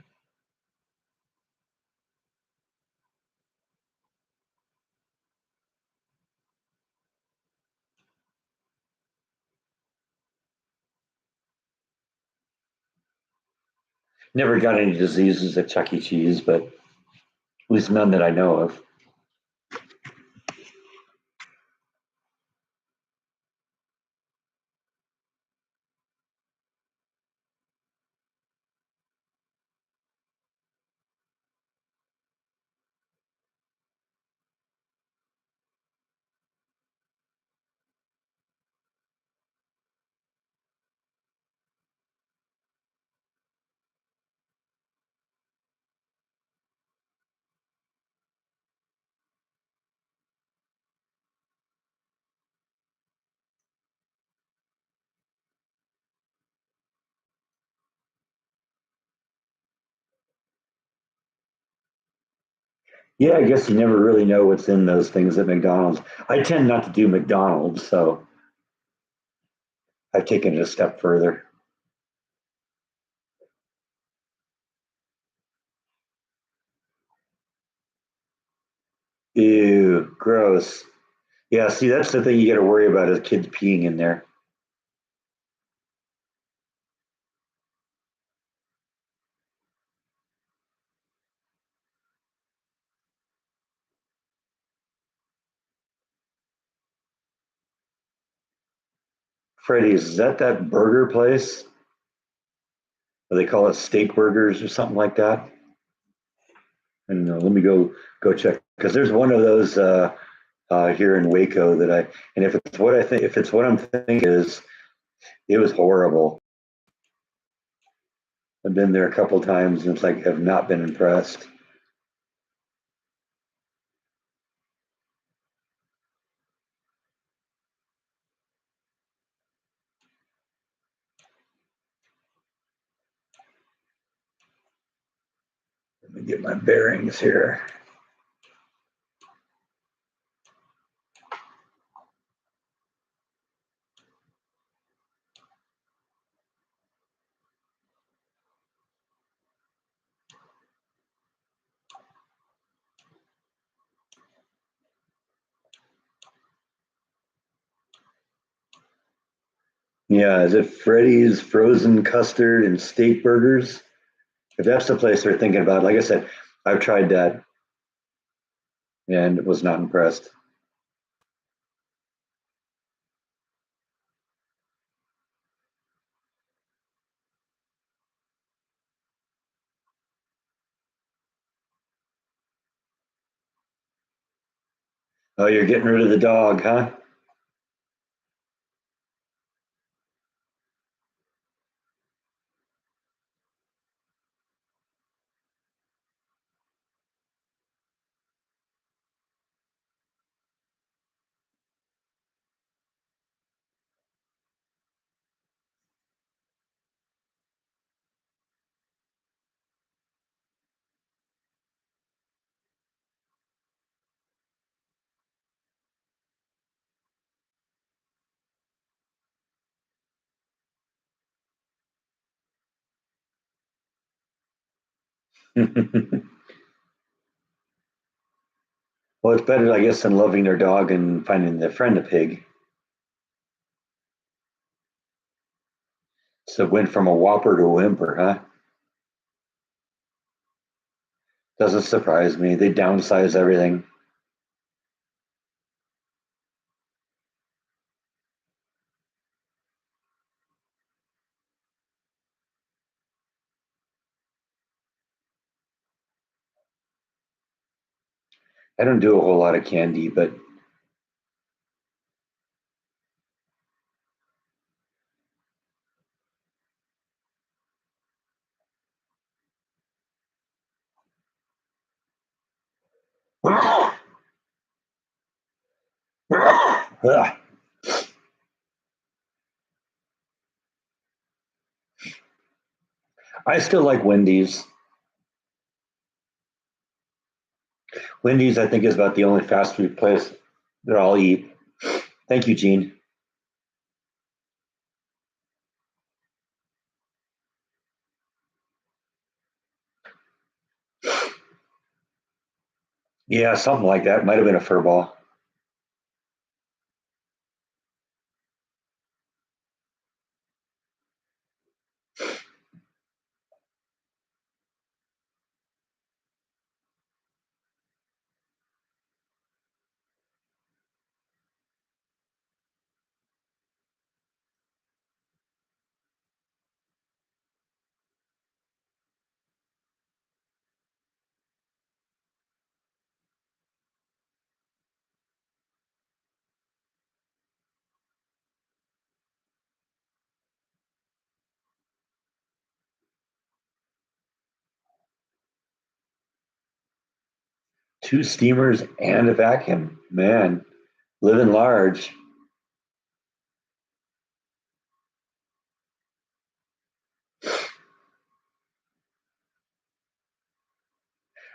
Never got any diseases at Chuck E. Cheese, but at least none that I know of. Yeah, I guess you never really know what's in those things at McDonald's. I tend not to do McDonald's, so I've taken it a step further. Ew, gross. Yeah, see, that's the thing you got to worry about is kids peeing in there. Freddy's, is that burger place? Or they call it steak burgers or something like that? And let me go check because there's one of those here in Waco that I and if it's what I think if it's what I'm thinking is it was horrible. I've been there a couple times and it's like have not been impressed. Let me get my bearings here. Yeah, is it Freddy's frozen custard and steak burgers? If that's the place they're thinking about, like I said, I've tried that and was not impressed. Oh, you're getting rid of the dog, huh? Well, it's better, I guess, than loving their dog and finding their friend a pig. So it went from a whopper to a whimper, huh? Doesn't surprise me. They downsize everything. I don't do a whole lot of candy, but I still like Wendy's. Wendy's, I think, is about the only fast food place that I'll eat. Thank you, Gene. Yeah, something like that. Might have been a fur ball. Two steamers and a vacuum. Man, living large.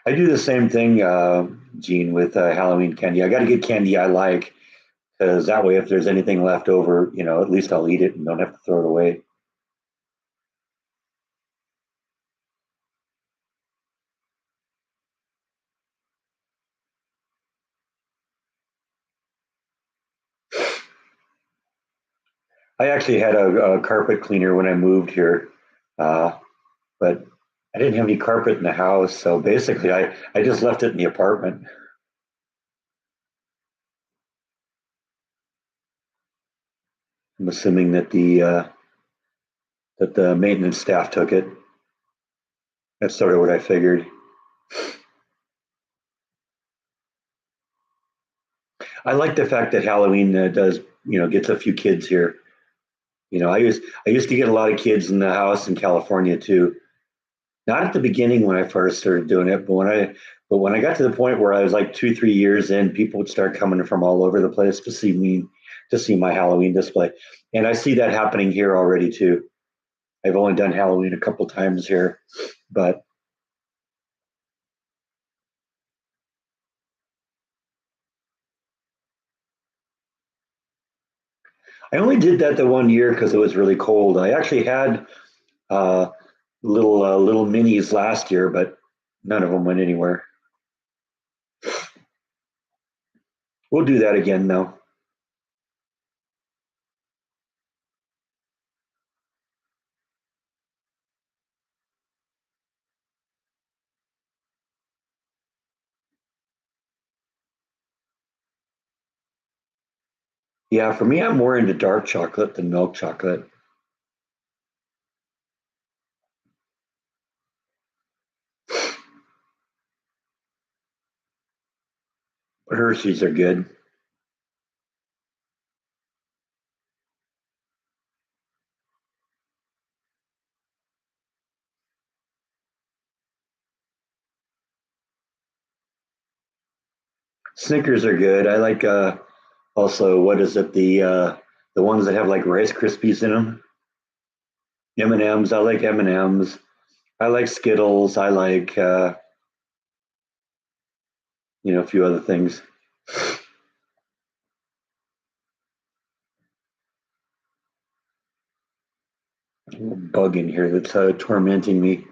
I do the same thing, Gene, with Halloween candy. I got to get candy I like because that way, if there's anything left over, at least I'll eat it and don't have to throw it away. I actually had a carpet cleaner when I moved here, uh, but I didn't have any carpet in the house. So basically, I just left it in the apartment. I'm assuming that the maintenance staff took it. That's sort of what I figured. I like the fact that Halloween does, gets a few kids here. I used to get a lot of kids in the house in California too. Not at the beginning when I first started doing it, but when I got to the point where I was like 2, 3 years in, people would start coming from all over the place to see my Halloween display, and I see that happening here already too. I've only done Halloween a couple times here, but I only did that the one year because it was really cold. I actually had uh, little minis last year, but none of them went anywhere. We'll do that again though. Yeah, for me, I'm more into dark chocolate than milk chocolate. But Hershey's are good. Snickers are good. I like also what is it the ones that have like Rice Krispies in them. M&Ms. I like M&Ms. I like Skittles. I like a few other things. A bug in here that's tormenting me.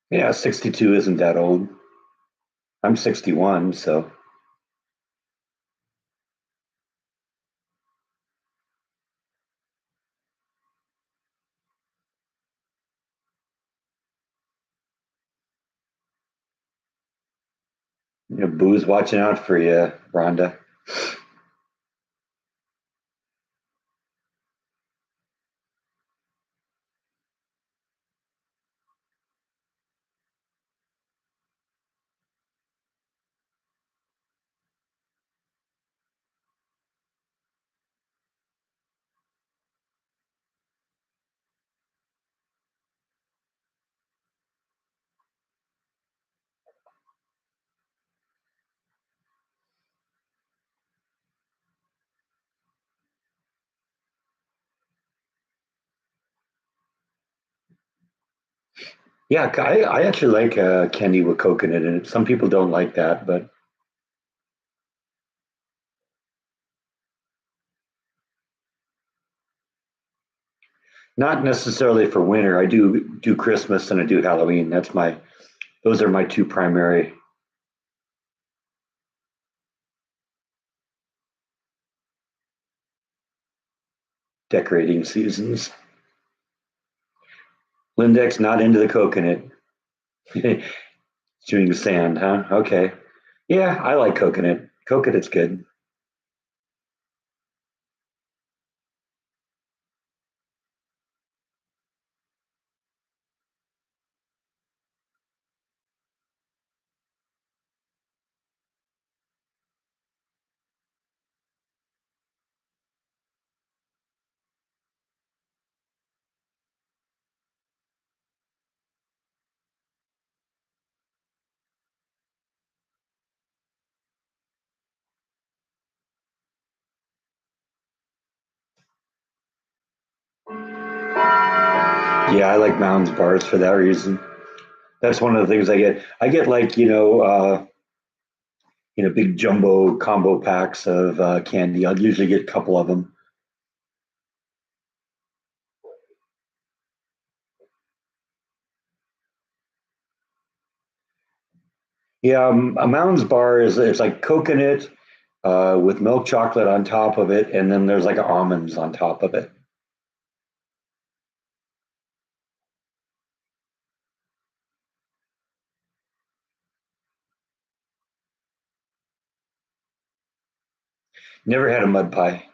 Yeah, 62 isn't that old. I'm 61, so Boo's watching out for you, Rhonda. Yeah, I actually like candy with coconut in it. Some people don't like that, but not necessarily for winter. I do Christmas and I do Halloween. Those are my two primary decorating seasons. Lindex not into the coconut. Chewing sand, huh? Okay. Yeah, I like coconut. Coconut's good. Yeah, I like Mounds bars for that reason. That's one of the things I get. I get like big jumbo combo packs of candy. I'll usually get a couple of them. Yeah, a Mounds bar is it's like coconut with milk chocolate on top of it, and then there's like almonds on top of it. Never had a mud pie.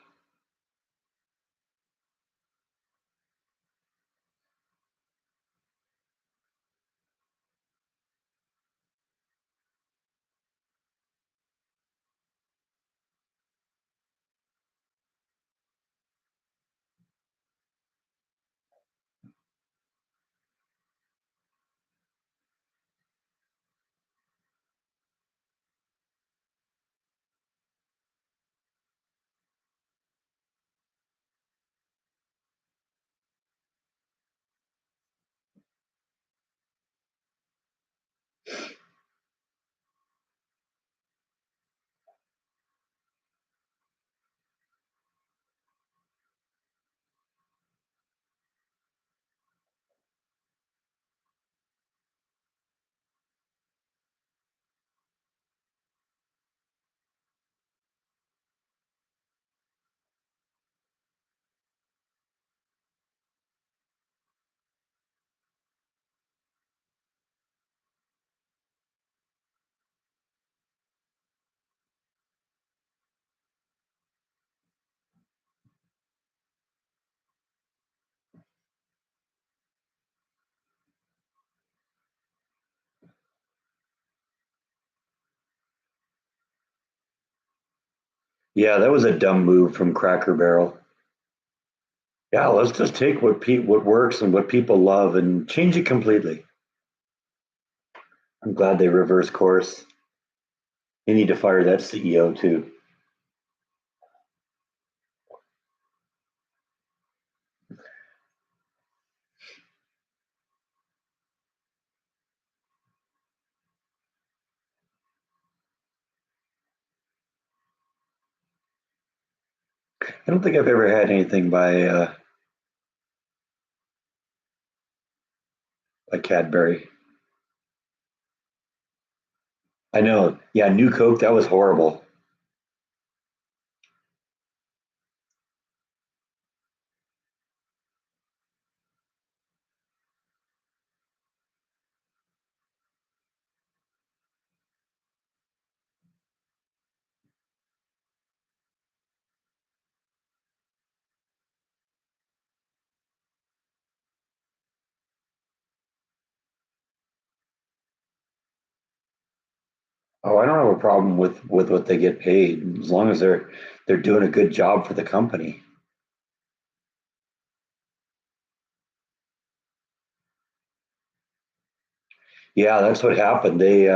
Yeah, that was a dumb move from Cracker Barrel. Yeah, let's just take what works and what people love and change it completely. I'm glad they reversed course. They need to fire that CEO too. I don't think I've ever had anything by Cadbury. I know. Yeah, New Coke, that was horrible. Oh, I don't have a problem with what they get paid as long as they're doing a good job for the company. Yeah, that's what happened. They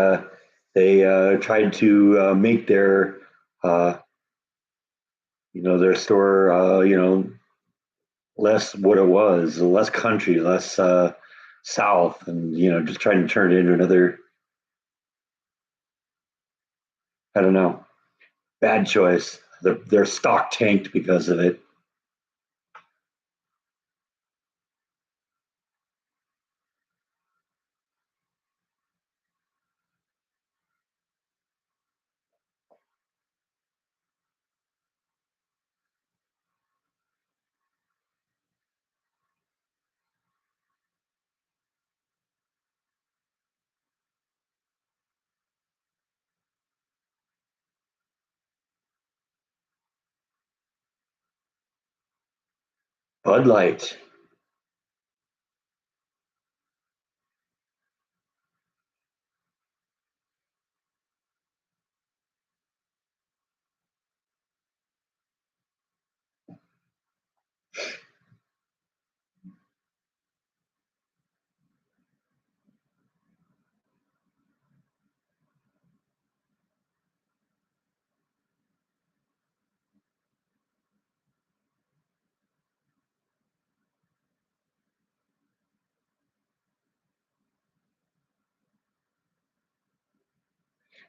tried to make their uh, their store less what it was, less country, less south, and just trying to turn it into another. I don't know, bad choice. Their stock tanked because of it. Bud Light.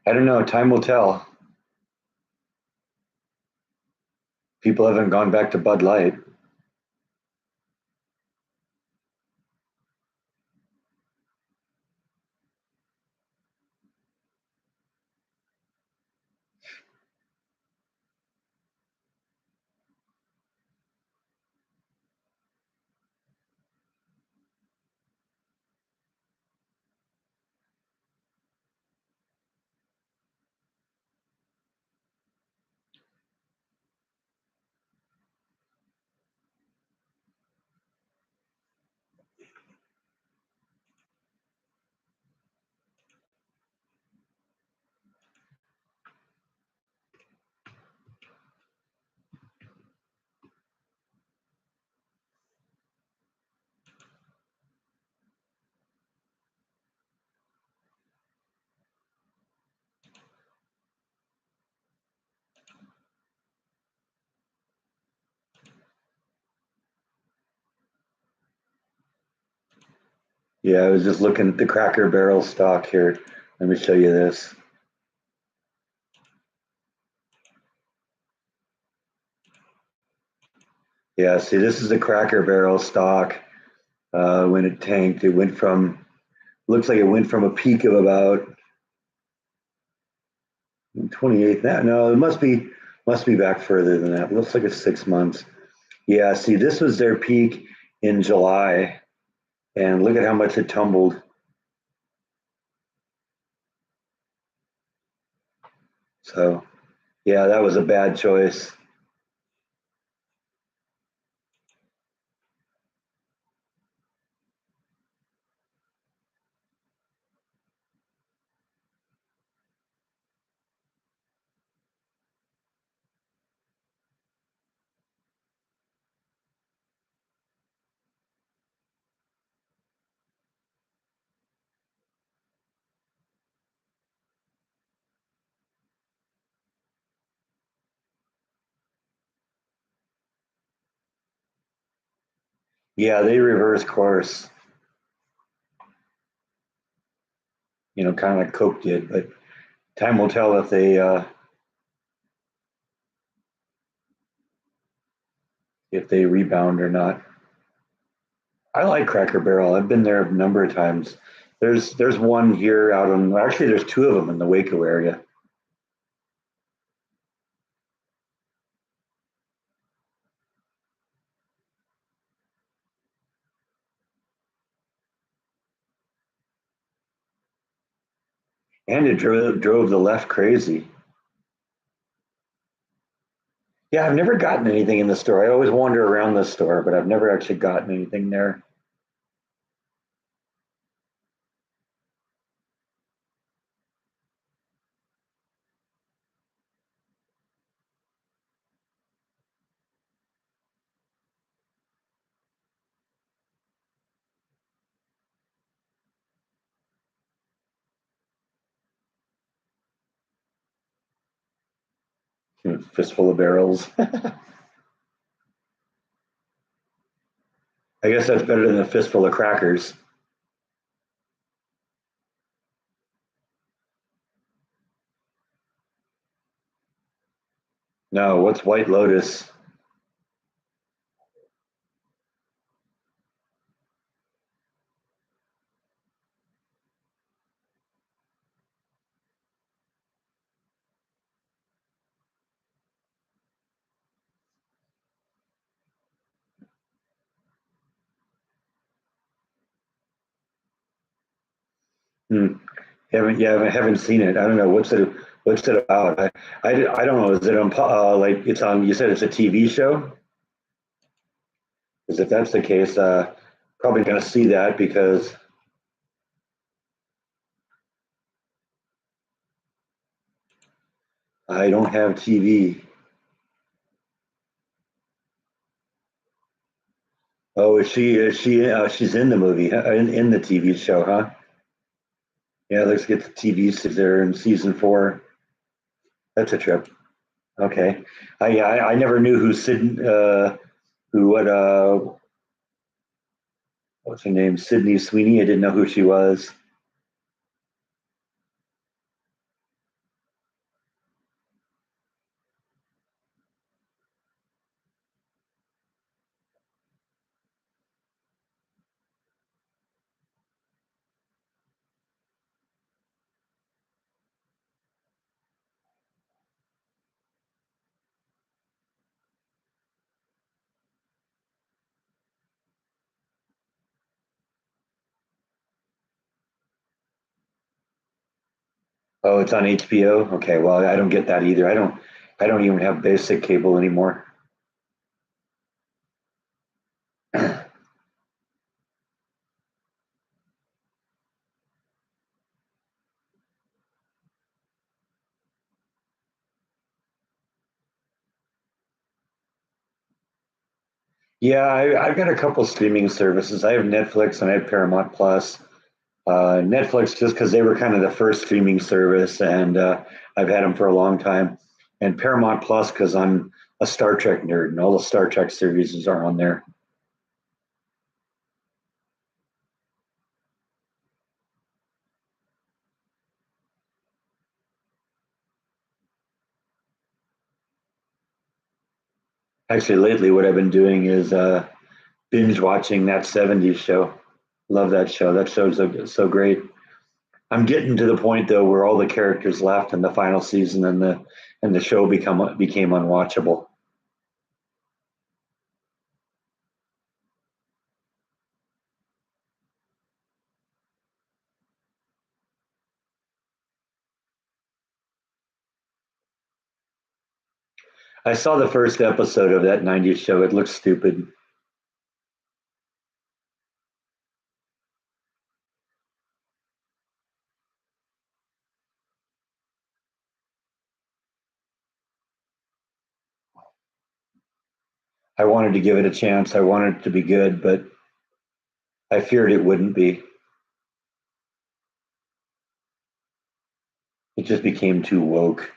I don't know. Time will tell. People haven't gone back to Bud Light. Yeah, I was just looking at the Cracker Barrel stock here. Let me show you this. Yeah, see, this is the Cracker Barrel stock. When it tanked, it went from, looks like it went from a peak of about 28th. No, it must be back further than that. It looks like it's 6 months. Yeah, see, this was their peak in July, and look at how much it tumbled. So, yeah, that was a bad choice. Yeah, they reverse course, kind of like Coke did, but time will tell if they rebound or not. I like Cracker Barrel. I've been there a number of times. There's one here out on, actually there's two of them in the Waco area. And it drove the left crazy. Yeah, I've never gotten anything in the store. I always wander around the store, but I've never actually gotten anything there. Fistful of barrels. I guess that's better than a fistful of crackers. No, what's White Lotus? Hmm. Haven't seen it. I don't know what's it about. I don't know. Is it on like it's on? You said it's a TV show. Because if that's the case, probably going to see that because I don't have TV. Oh, she's in the movie, in the TV show, huh? Yeah, let's get the TV series there in season 4. That's a trip. Okay. I never knew who what what's her name? Sydney Sweeney. I didn't know who she was. Oh, it's on HBO. Okay, well, I don't get that either. I don't even have basic cable anymore. Yeah, I've got a couple streaming services. I have Netflix and I have Paramount Plus. Netflix just because they were kind of the first streaming service, and I've had them for a long time. And Paramount Plus because I'm a Star Trek nerd, and all the Star Trek series are on there. Actually, lately, what I've been doing is binge watching that '70s show. Love that show. That show's so great. I'm getting to the point though where all the characters left in the final season, and the show became unwatchable. I saw the first episode of that '90s show. It looks stupid. I wanted to give it a chance. I wanted it to be good, but I feared it wouldn't be. It just became too woke.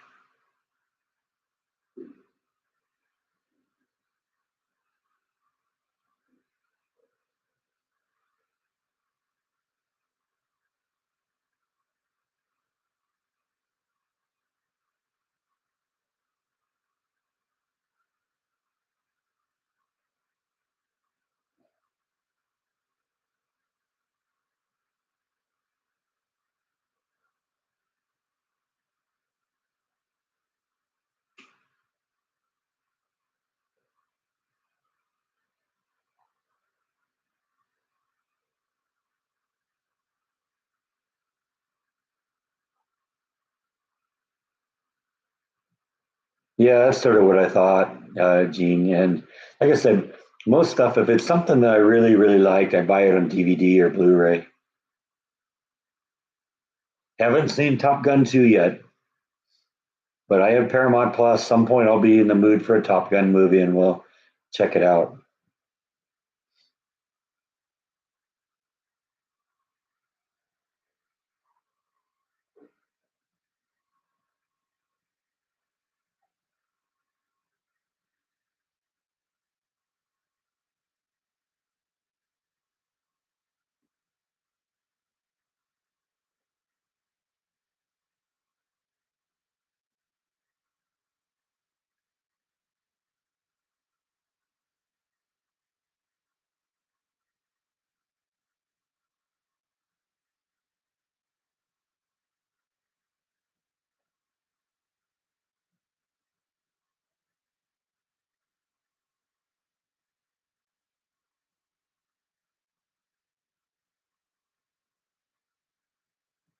Yeah, that's sort of what I thought, Gene. And like I said, most stuff, if it's something that I really, really like, I buy it on DVD or Blu-ray. Haven't seen Top Gun 2 yet, but I have Paramount Plus. Some point I'll be in the mood for a Top Gun movie and we'll check it out.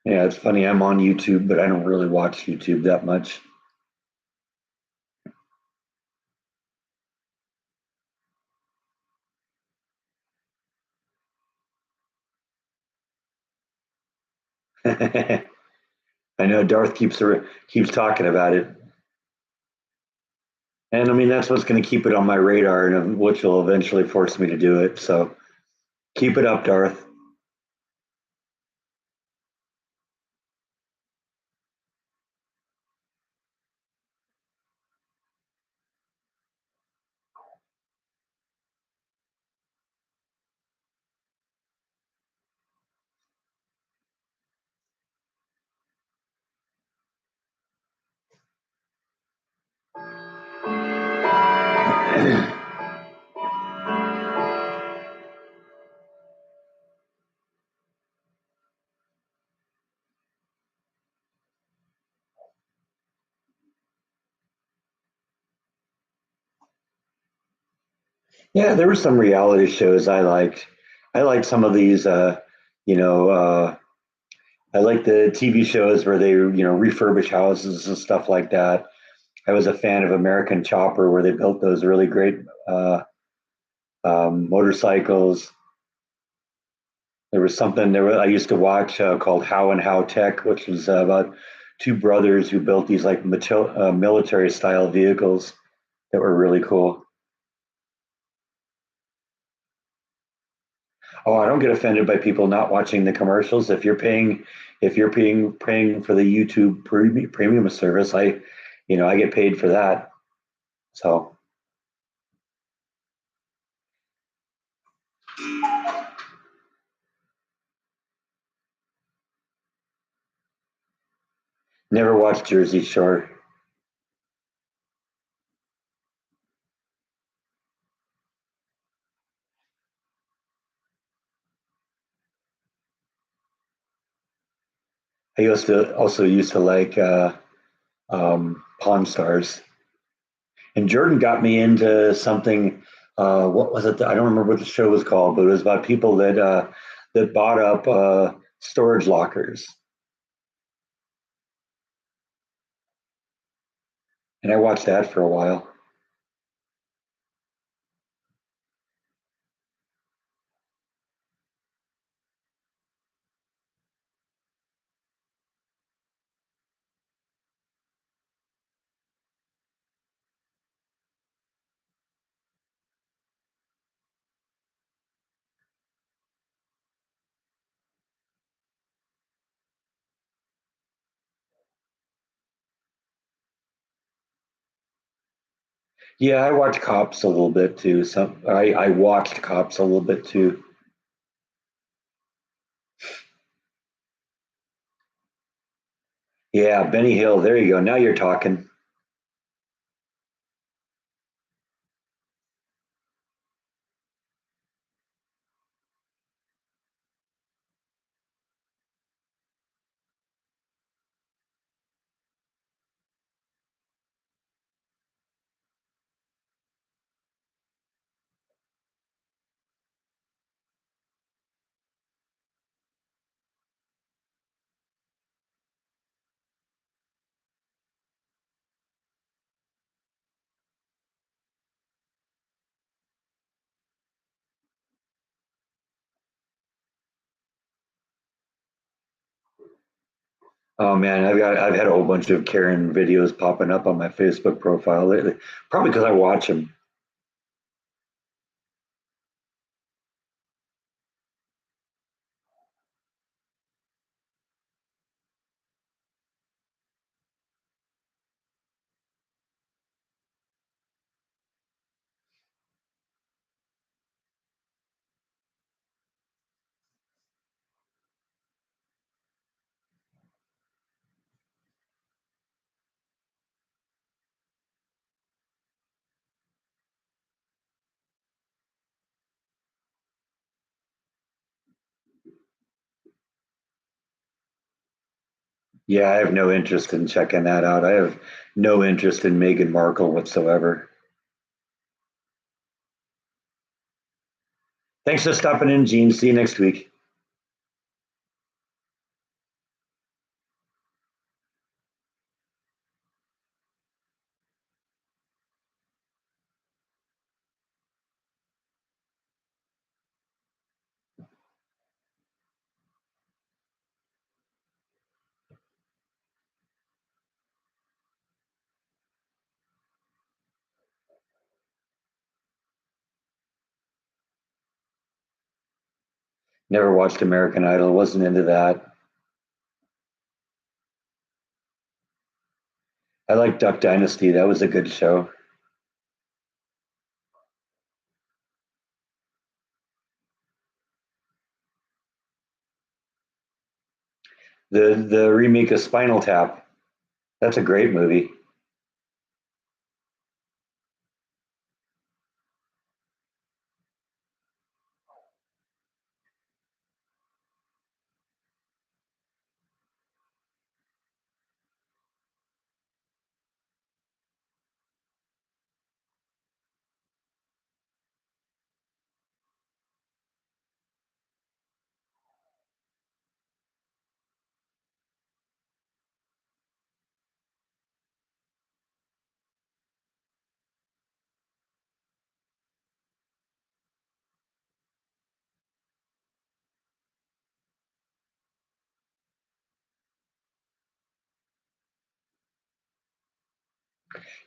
Yeah, it's funny. I'm on YouTube, but I don't really watch YouTube that much. I know Darth keeps talking about it, and I mean that's what's going to keep it on my radar, and which will eventually force me to do it. So keep it up, Darth. Yeah, there were some reality shows I liked. I liked some of these. You know, I like the TV shows where they refurbish houses and stuff like that. I was a fan of American Chopper, where they built those really great uh, motorcycles. There was something I used to watch called How and How Tech, which was about two brothers who built these like military style vehicles that were really cool. Oh, I don't get offended by people not watching the commercials. If you're paying for the YouTube premium service, I get paid for that. So never watched Jersey Shore. I used to also used to like Pawn Stars. And Jordan got me into something. What was it? I don't remember what the show was called, but it was about people that bought up storage lockers. And I watched that for a while. Yeah, I watched Cops a little bit too. I watched Cops a little bit too. Yeah, Benny Hill. There you go. Now you're talking. Oh man, I've had a whole bunch of Karen videos popping up on my Facebook profile lately. Probably because I watch them. Yeah, I have no interest in checking that out. I have no interest in Meghan Markle whatsoever. Thanks for stopping in, Gene. See you next week. Never watched American Idol. Wasn't into that. I like Duck Dynasty. That was a good show. The remake of Spinal Tap. That's a great movie.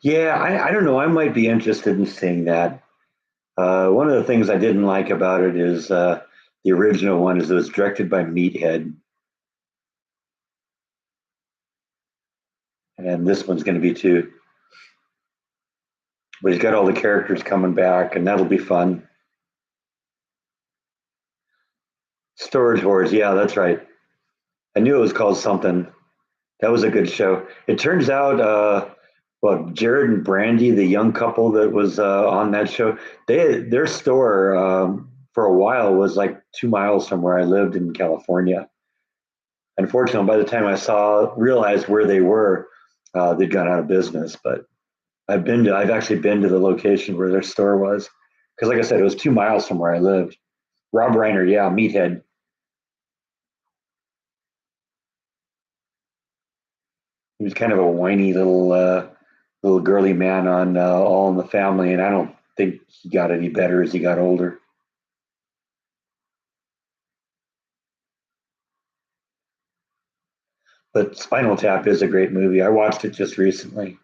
Yeah, I don't know. I might be interested in seeing that. One of the things I didn't like about it is the original one is it was directed by Meathead, and this one's going to be too. But he's got all the characters coming back, and that'll be fun. Storage Wars, yeah, that's right. I knew it was called something. That was a good show. It turns out, well, Jared and Brandy, the young couple that was on that show, their store for a while was like 2 miles from where I lived in California. Unfortunately, by the time realized where they were, they'd gone out of business. But I've actually been to the location where their store was, because like I said, it was 2 miles from where I lived. Rob Reiner, yeah, Meathead. He was kind of a whiny little girly man on All in the Family, and I don't think he got any better as he got older. But Spinal Tap is a great movie. I watched it just recently.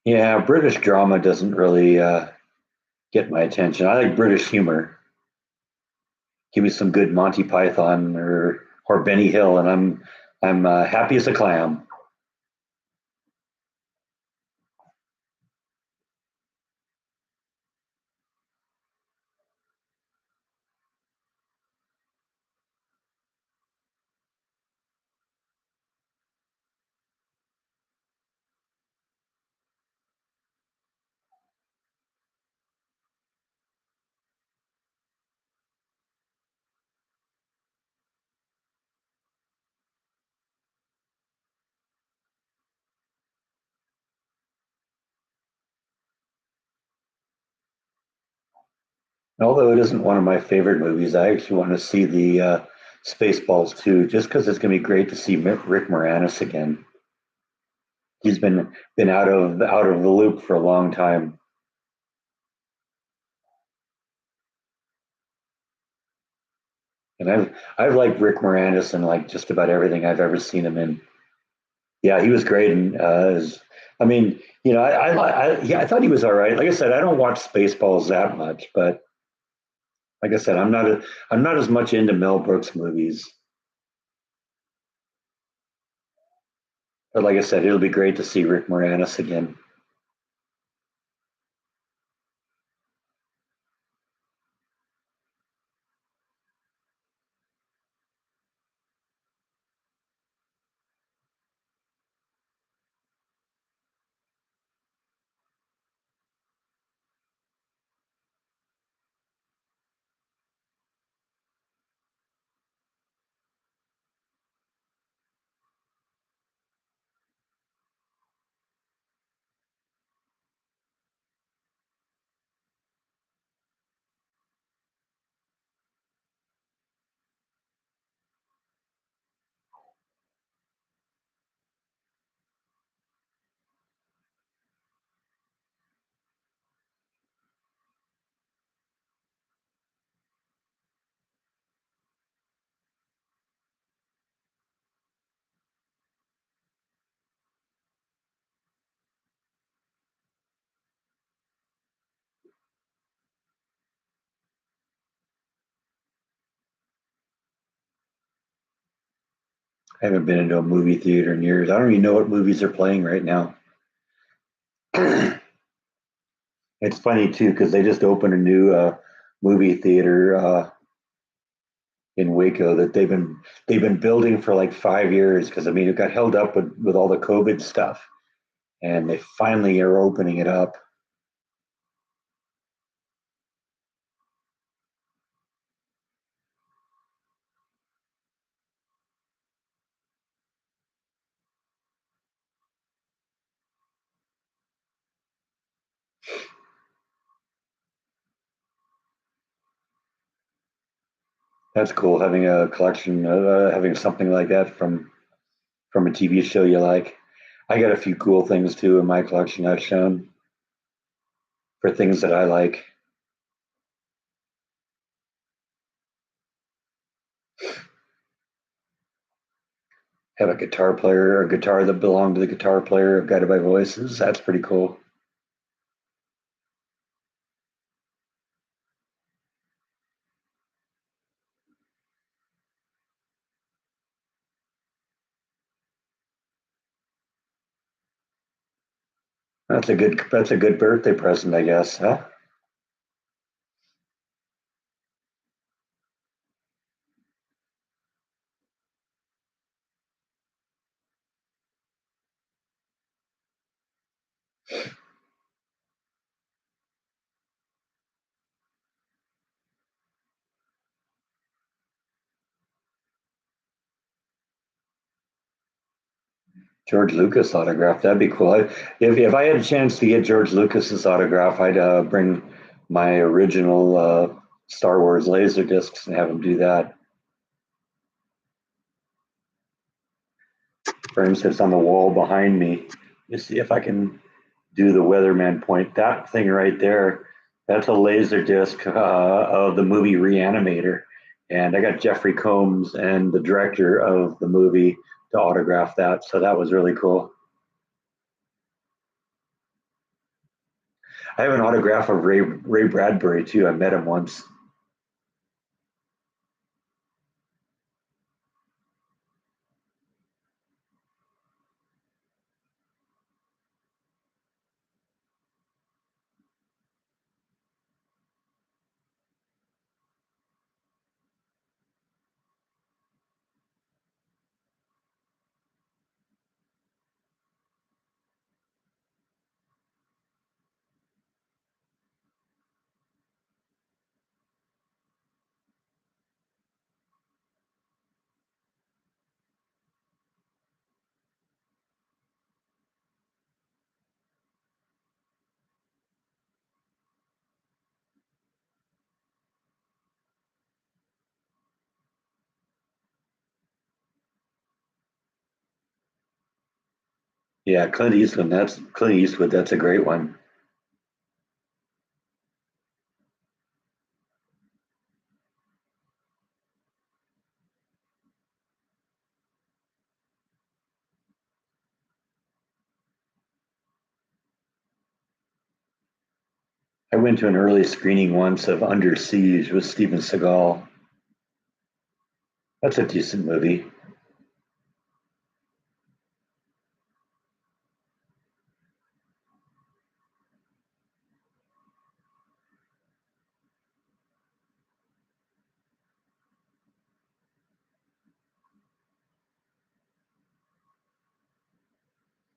Yeah, British drama doesn't really get my attention. I like British humor. Give me some good Monty Python or Benny Hill, and I'm happy as a clam. Although it isn't one of my favorite movies, I actually want to see the Spaceballs too, just because it's going to be great to see Rick Moranis again. He's been out of the loop for a long time, and I've liked Rick Moranis in like just about everything I've ever seen him in. Yeah, he was great, and I mean, yeah, I thought he was all right. Like I said, I don't watch Spaceballs that much, but like I said, I'm not as much into Mel Brooks movies. But like I said, it'll be great to see Rick Moranis again. I haven't been into a movie theater in years. I don't even know what movies are playing right now. It's funny too because they just opened a new movie theater in Waco that they've been building for like 5 years because I mean it got held up with all the COVID stuff, and they finally are opening it up. That's cool having a collection, having something like that from a TV show you like. I got a few cool things too in my collection I've shown for things that I like. have a guitar player or a guitar that belonged to the guitar player of Guided by Voices. That's pretty cool. That's a good birthday present, I guess, huh? George Lucas autograph. That'd be cool. If I had a chance to get George Lucas's autograph, I'd bring my original Star Wars laser discs and have him do that. For instance, on the wall behind me, you see if I can do the Weatherman point. That thing right there, that's a laser disc of the movie Reanimator. And I got Jeffrey Combs and the director of the movie to autograph that. So that was really cool. I have an autograph of Ray Bradbury too. I met him once. Yeah, Clint Eastwood. That's Clint Eastwood. That's a great one. I went to an early screening once of Under Siege with Steven Seagal. That's a decent movie.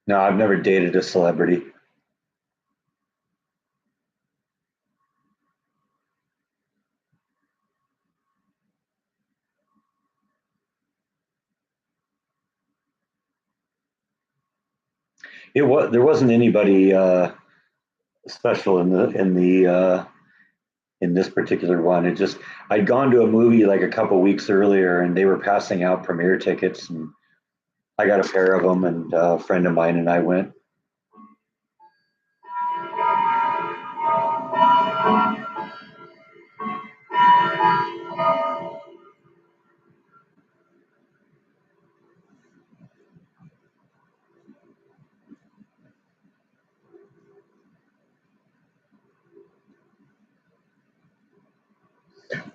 No, I've never dated a celebrity. There wasn't anybody special in this particular one. It just I'd gone to a movie like a couple weeks earlier, and they were passing out premiere tickets, and I got a pair of them, and a friend of mine and I went.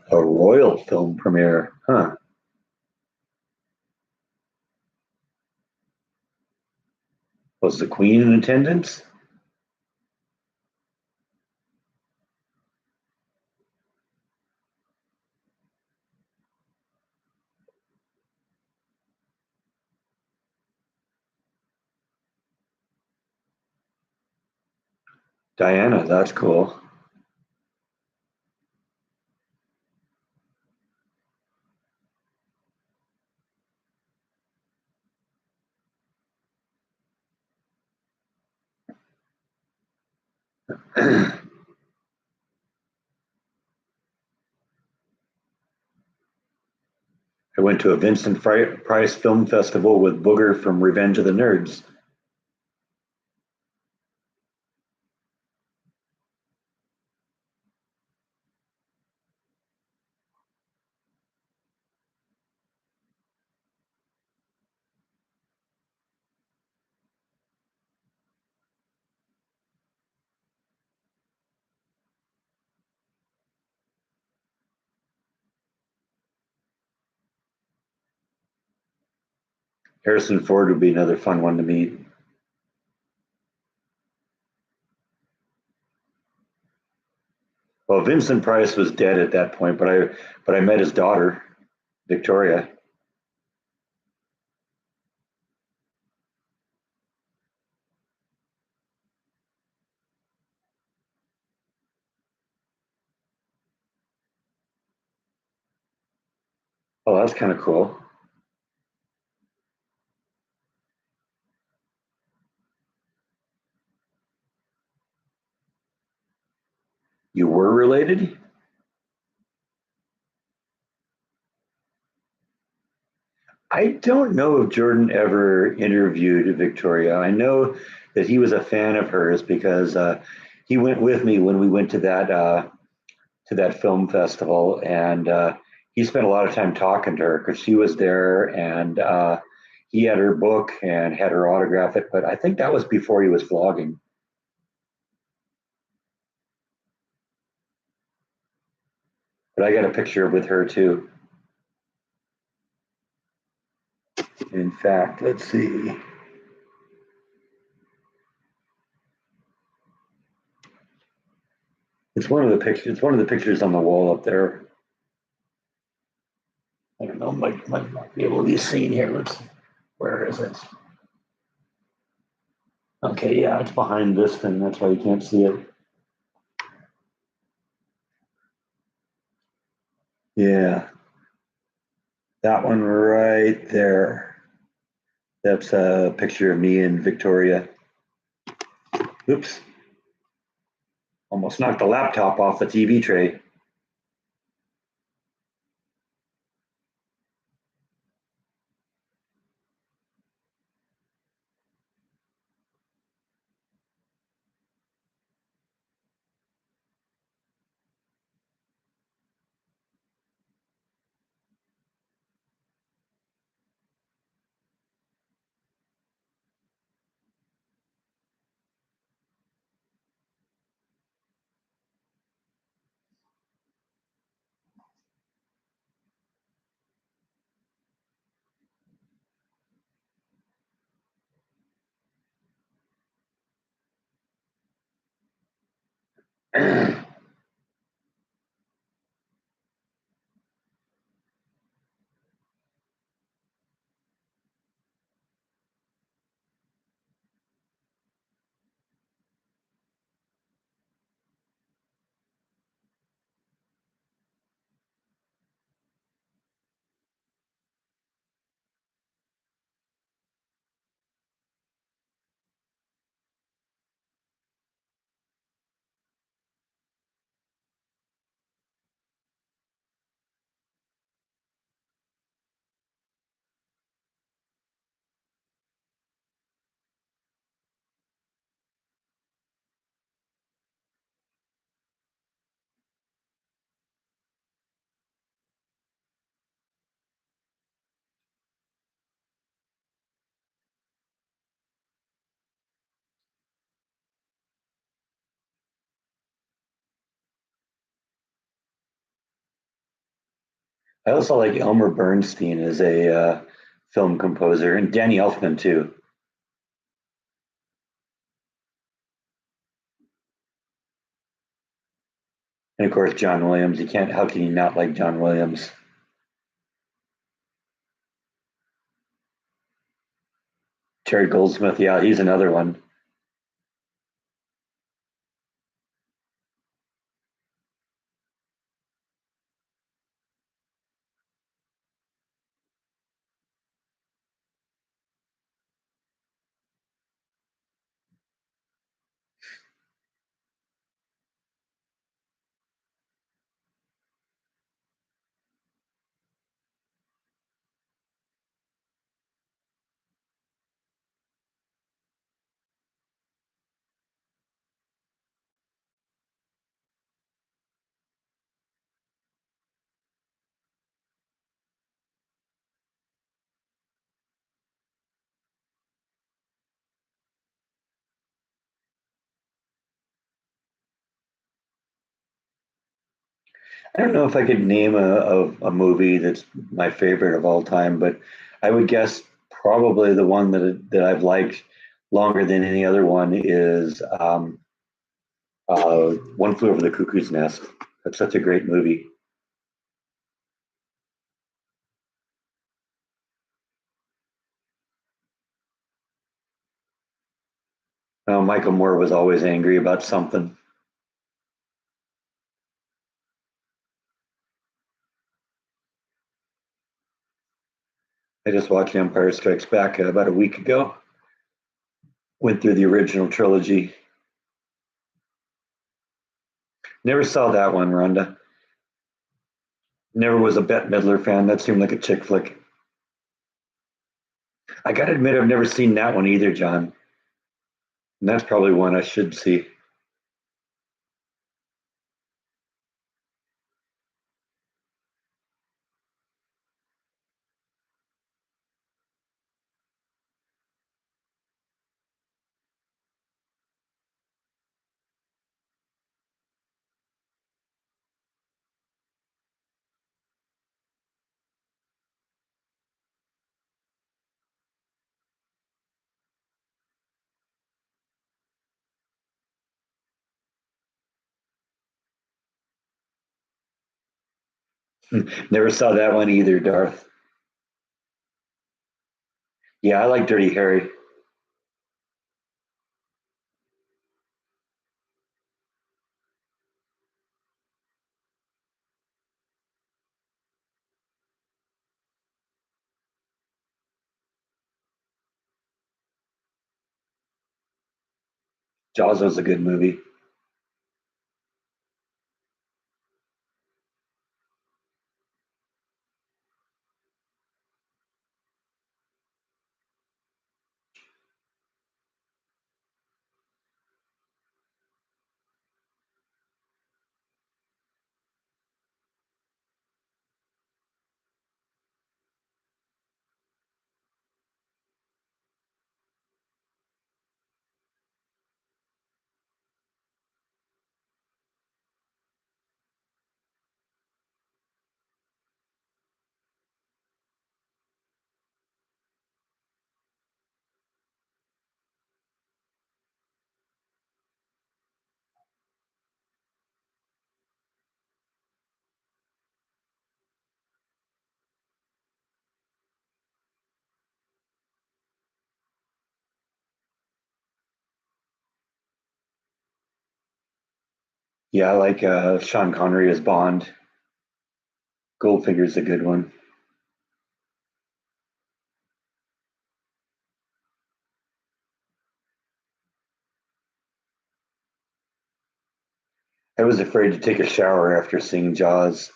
A Royal film premiere, huh? Was the Queen in attendance? Diana, that's cool. I went to a Vincent Price Film Festival with Booger from Revenge of the Nerds. Harrison Ford would be another fun one to meet. Well, Vincent Price was dead at that point, but I met his daughter, Victoria. Oh, that's kind of cool. You were related? I don't know if Jordan ever interviewed Victoria. I know that he was a fan of hers because he went with me when we went to that film festival, and he spent a lot of time talking to her because she was there, and he had her book and had her autograph it. But I think that was before he was vlogging. But I got a picture with her too. In fact, let's see. It's one of the pictures. It's one of the pictures on the wall up there. I don't know. Might not be able to be seen here. Let's. Where is it? Okay, yeah, it's behind this thing. That's why you can't see it. Yeah, that one right there. That's a picture of me and Victoria. Oops, almost knocked the laptop off the TV tray. I also like Elmer Bernstein as a film composer, and Danny Elfman too, and of course John Williams. You can't. How can you not like John Williams? Terry Goldsmith. Yeah, he's another one. I don't know if I could name a movie that's my favorite of all time, but I would guess Probably the one that I've liked longer than any other one is One Flew Over the Cuckoo's Nest. That's such a great movie. Michael Moore was always angry about something. I just watched Empire Strikes Back about a week ago. Went through the original trilogy. Never saw that one, Rhonda. Never was a Bette Midler fan. That seemed like a chick flick. I got to admit, I've never seen that one either, John. And that's probably one I should see. Never saw that one either, Darth. Yeah, I like Dirty Harry. Jaws was a good movie. Yeah, I like Sean Connery as Bond. Goldfinger's a good one. I was afraid to take a shower after seeing Jaws.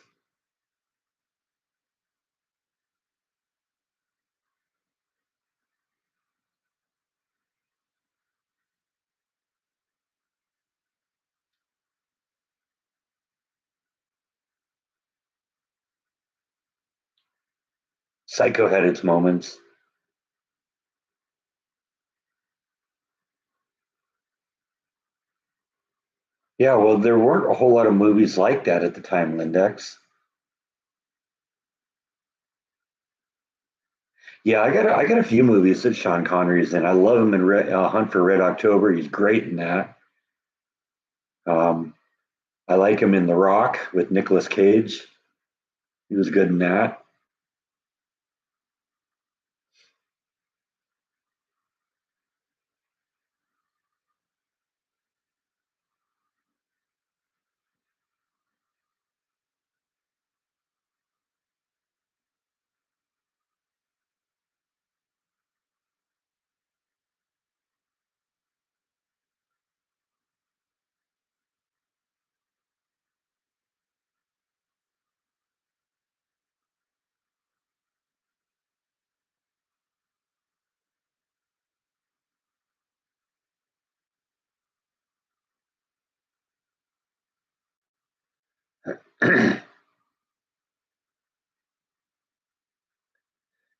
Psycho had its moments. Yeah, well, there weren't a whole lot of movies like that at the time, Lindex. Yeah, I got a few movies that Sean Connery's in. I love him in Hunt for Red October. He's great in that. Um, I like him in The Rock with Nicolas Cage. He was good in that.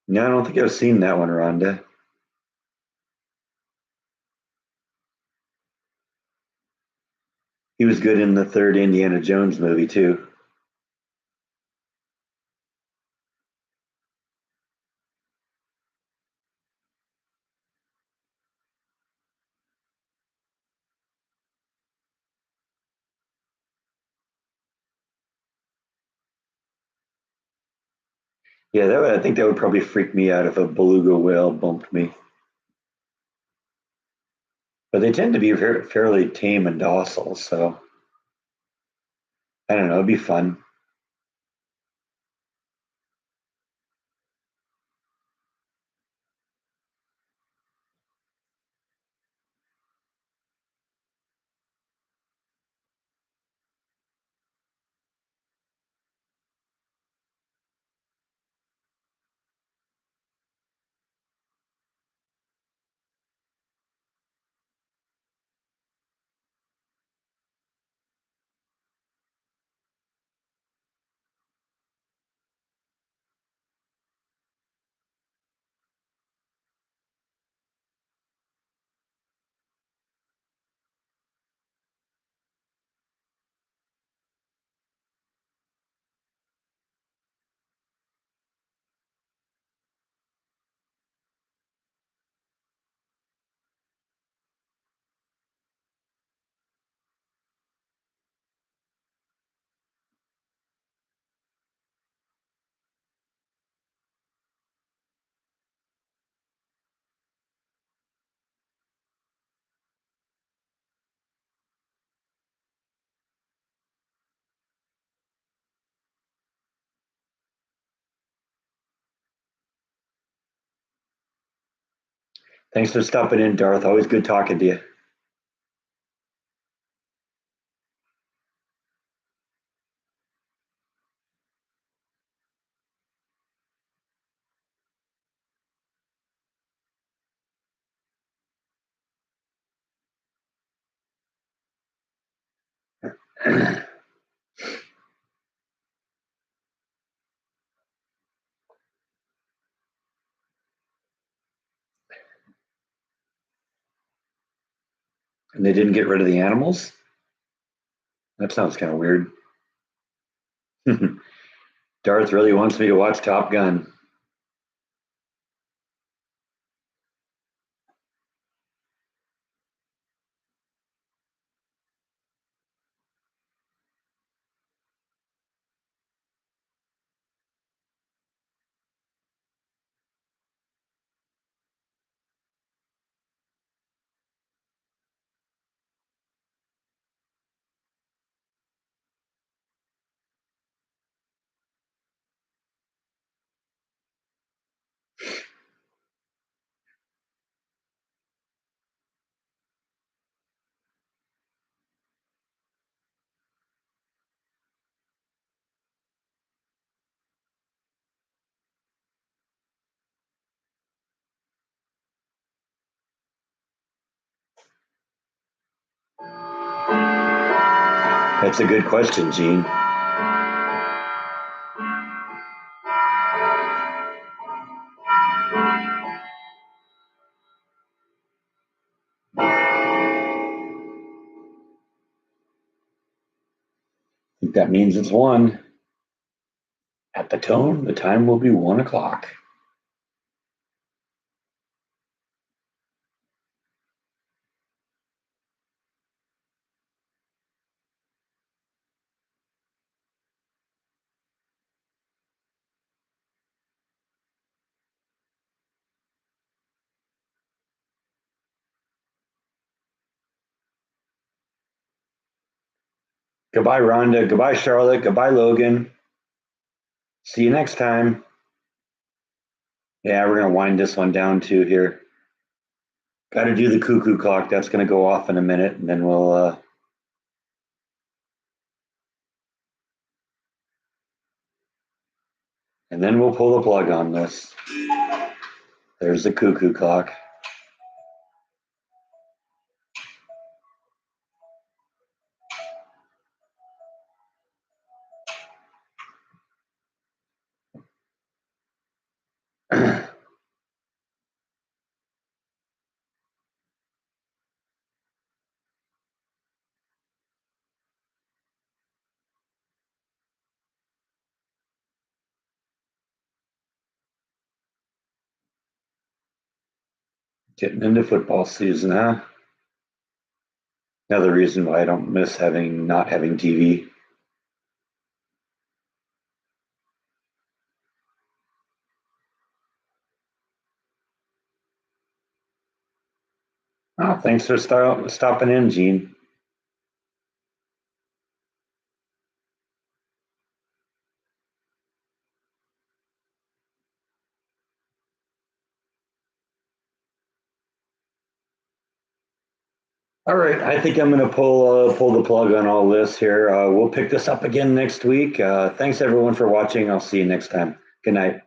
No, I don't think I've seen that one, Rhonda. He was good in the third Indiana Jones movie too. Yeah, I think that would probably freak me out if a beluga whale bumped me. But they tend to be fairly tame and docile, so I don't know. It'd be fun. Thanks for stopping in, Darth. Always good talking to you. And they didn't get rid of the animals? That sounds kind of weird. Darth really wants me to watch Top Gun. That's a good question, Gene. I think that means it's one. At the tone, the time will be 1 o'clock. Goodbye, Rhonda. Goodbye, Charlotte. Goodbye, Logan. See you next time. Yeah, we're going to wind this one down too here. Got to do the cuckoo clock. That's going to go off in a minute, and then we'll pull the plug on this. There's the cuckoo clock. Getting into football season, huh? Another reason why I don't miss not having TV. Oh, thanks for stopping in, Gene. All right, I think I'm going to pull the plug on all this here. We'll pick this up again next week. Thanks everyone for watching. I'll see you next time. Good night.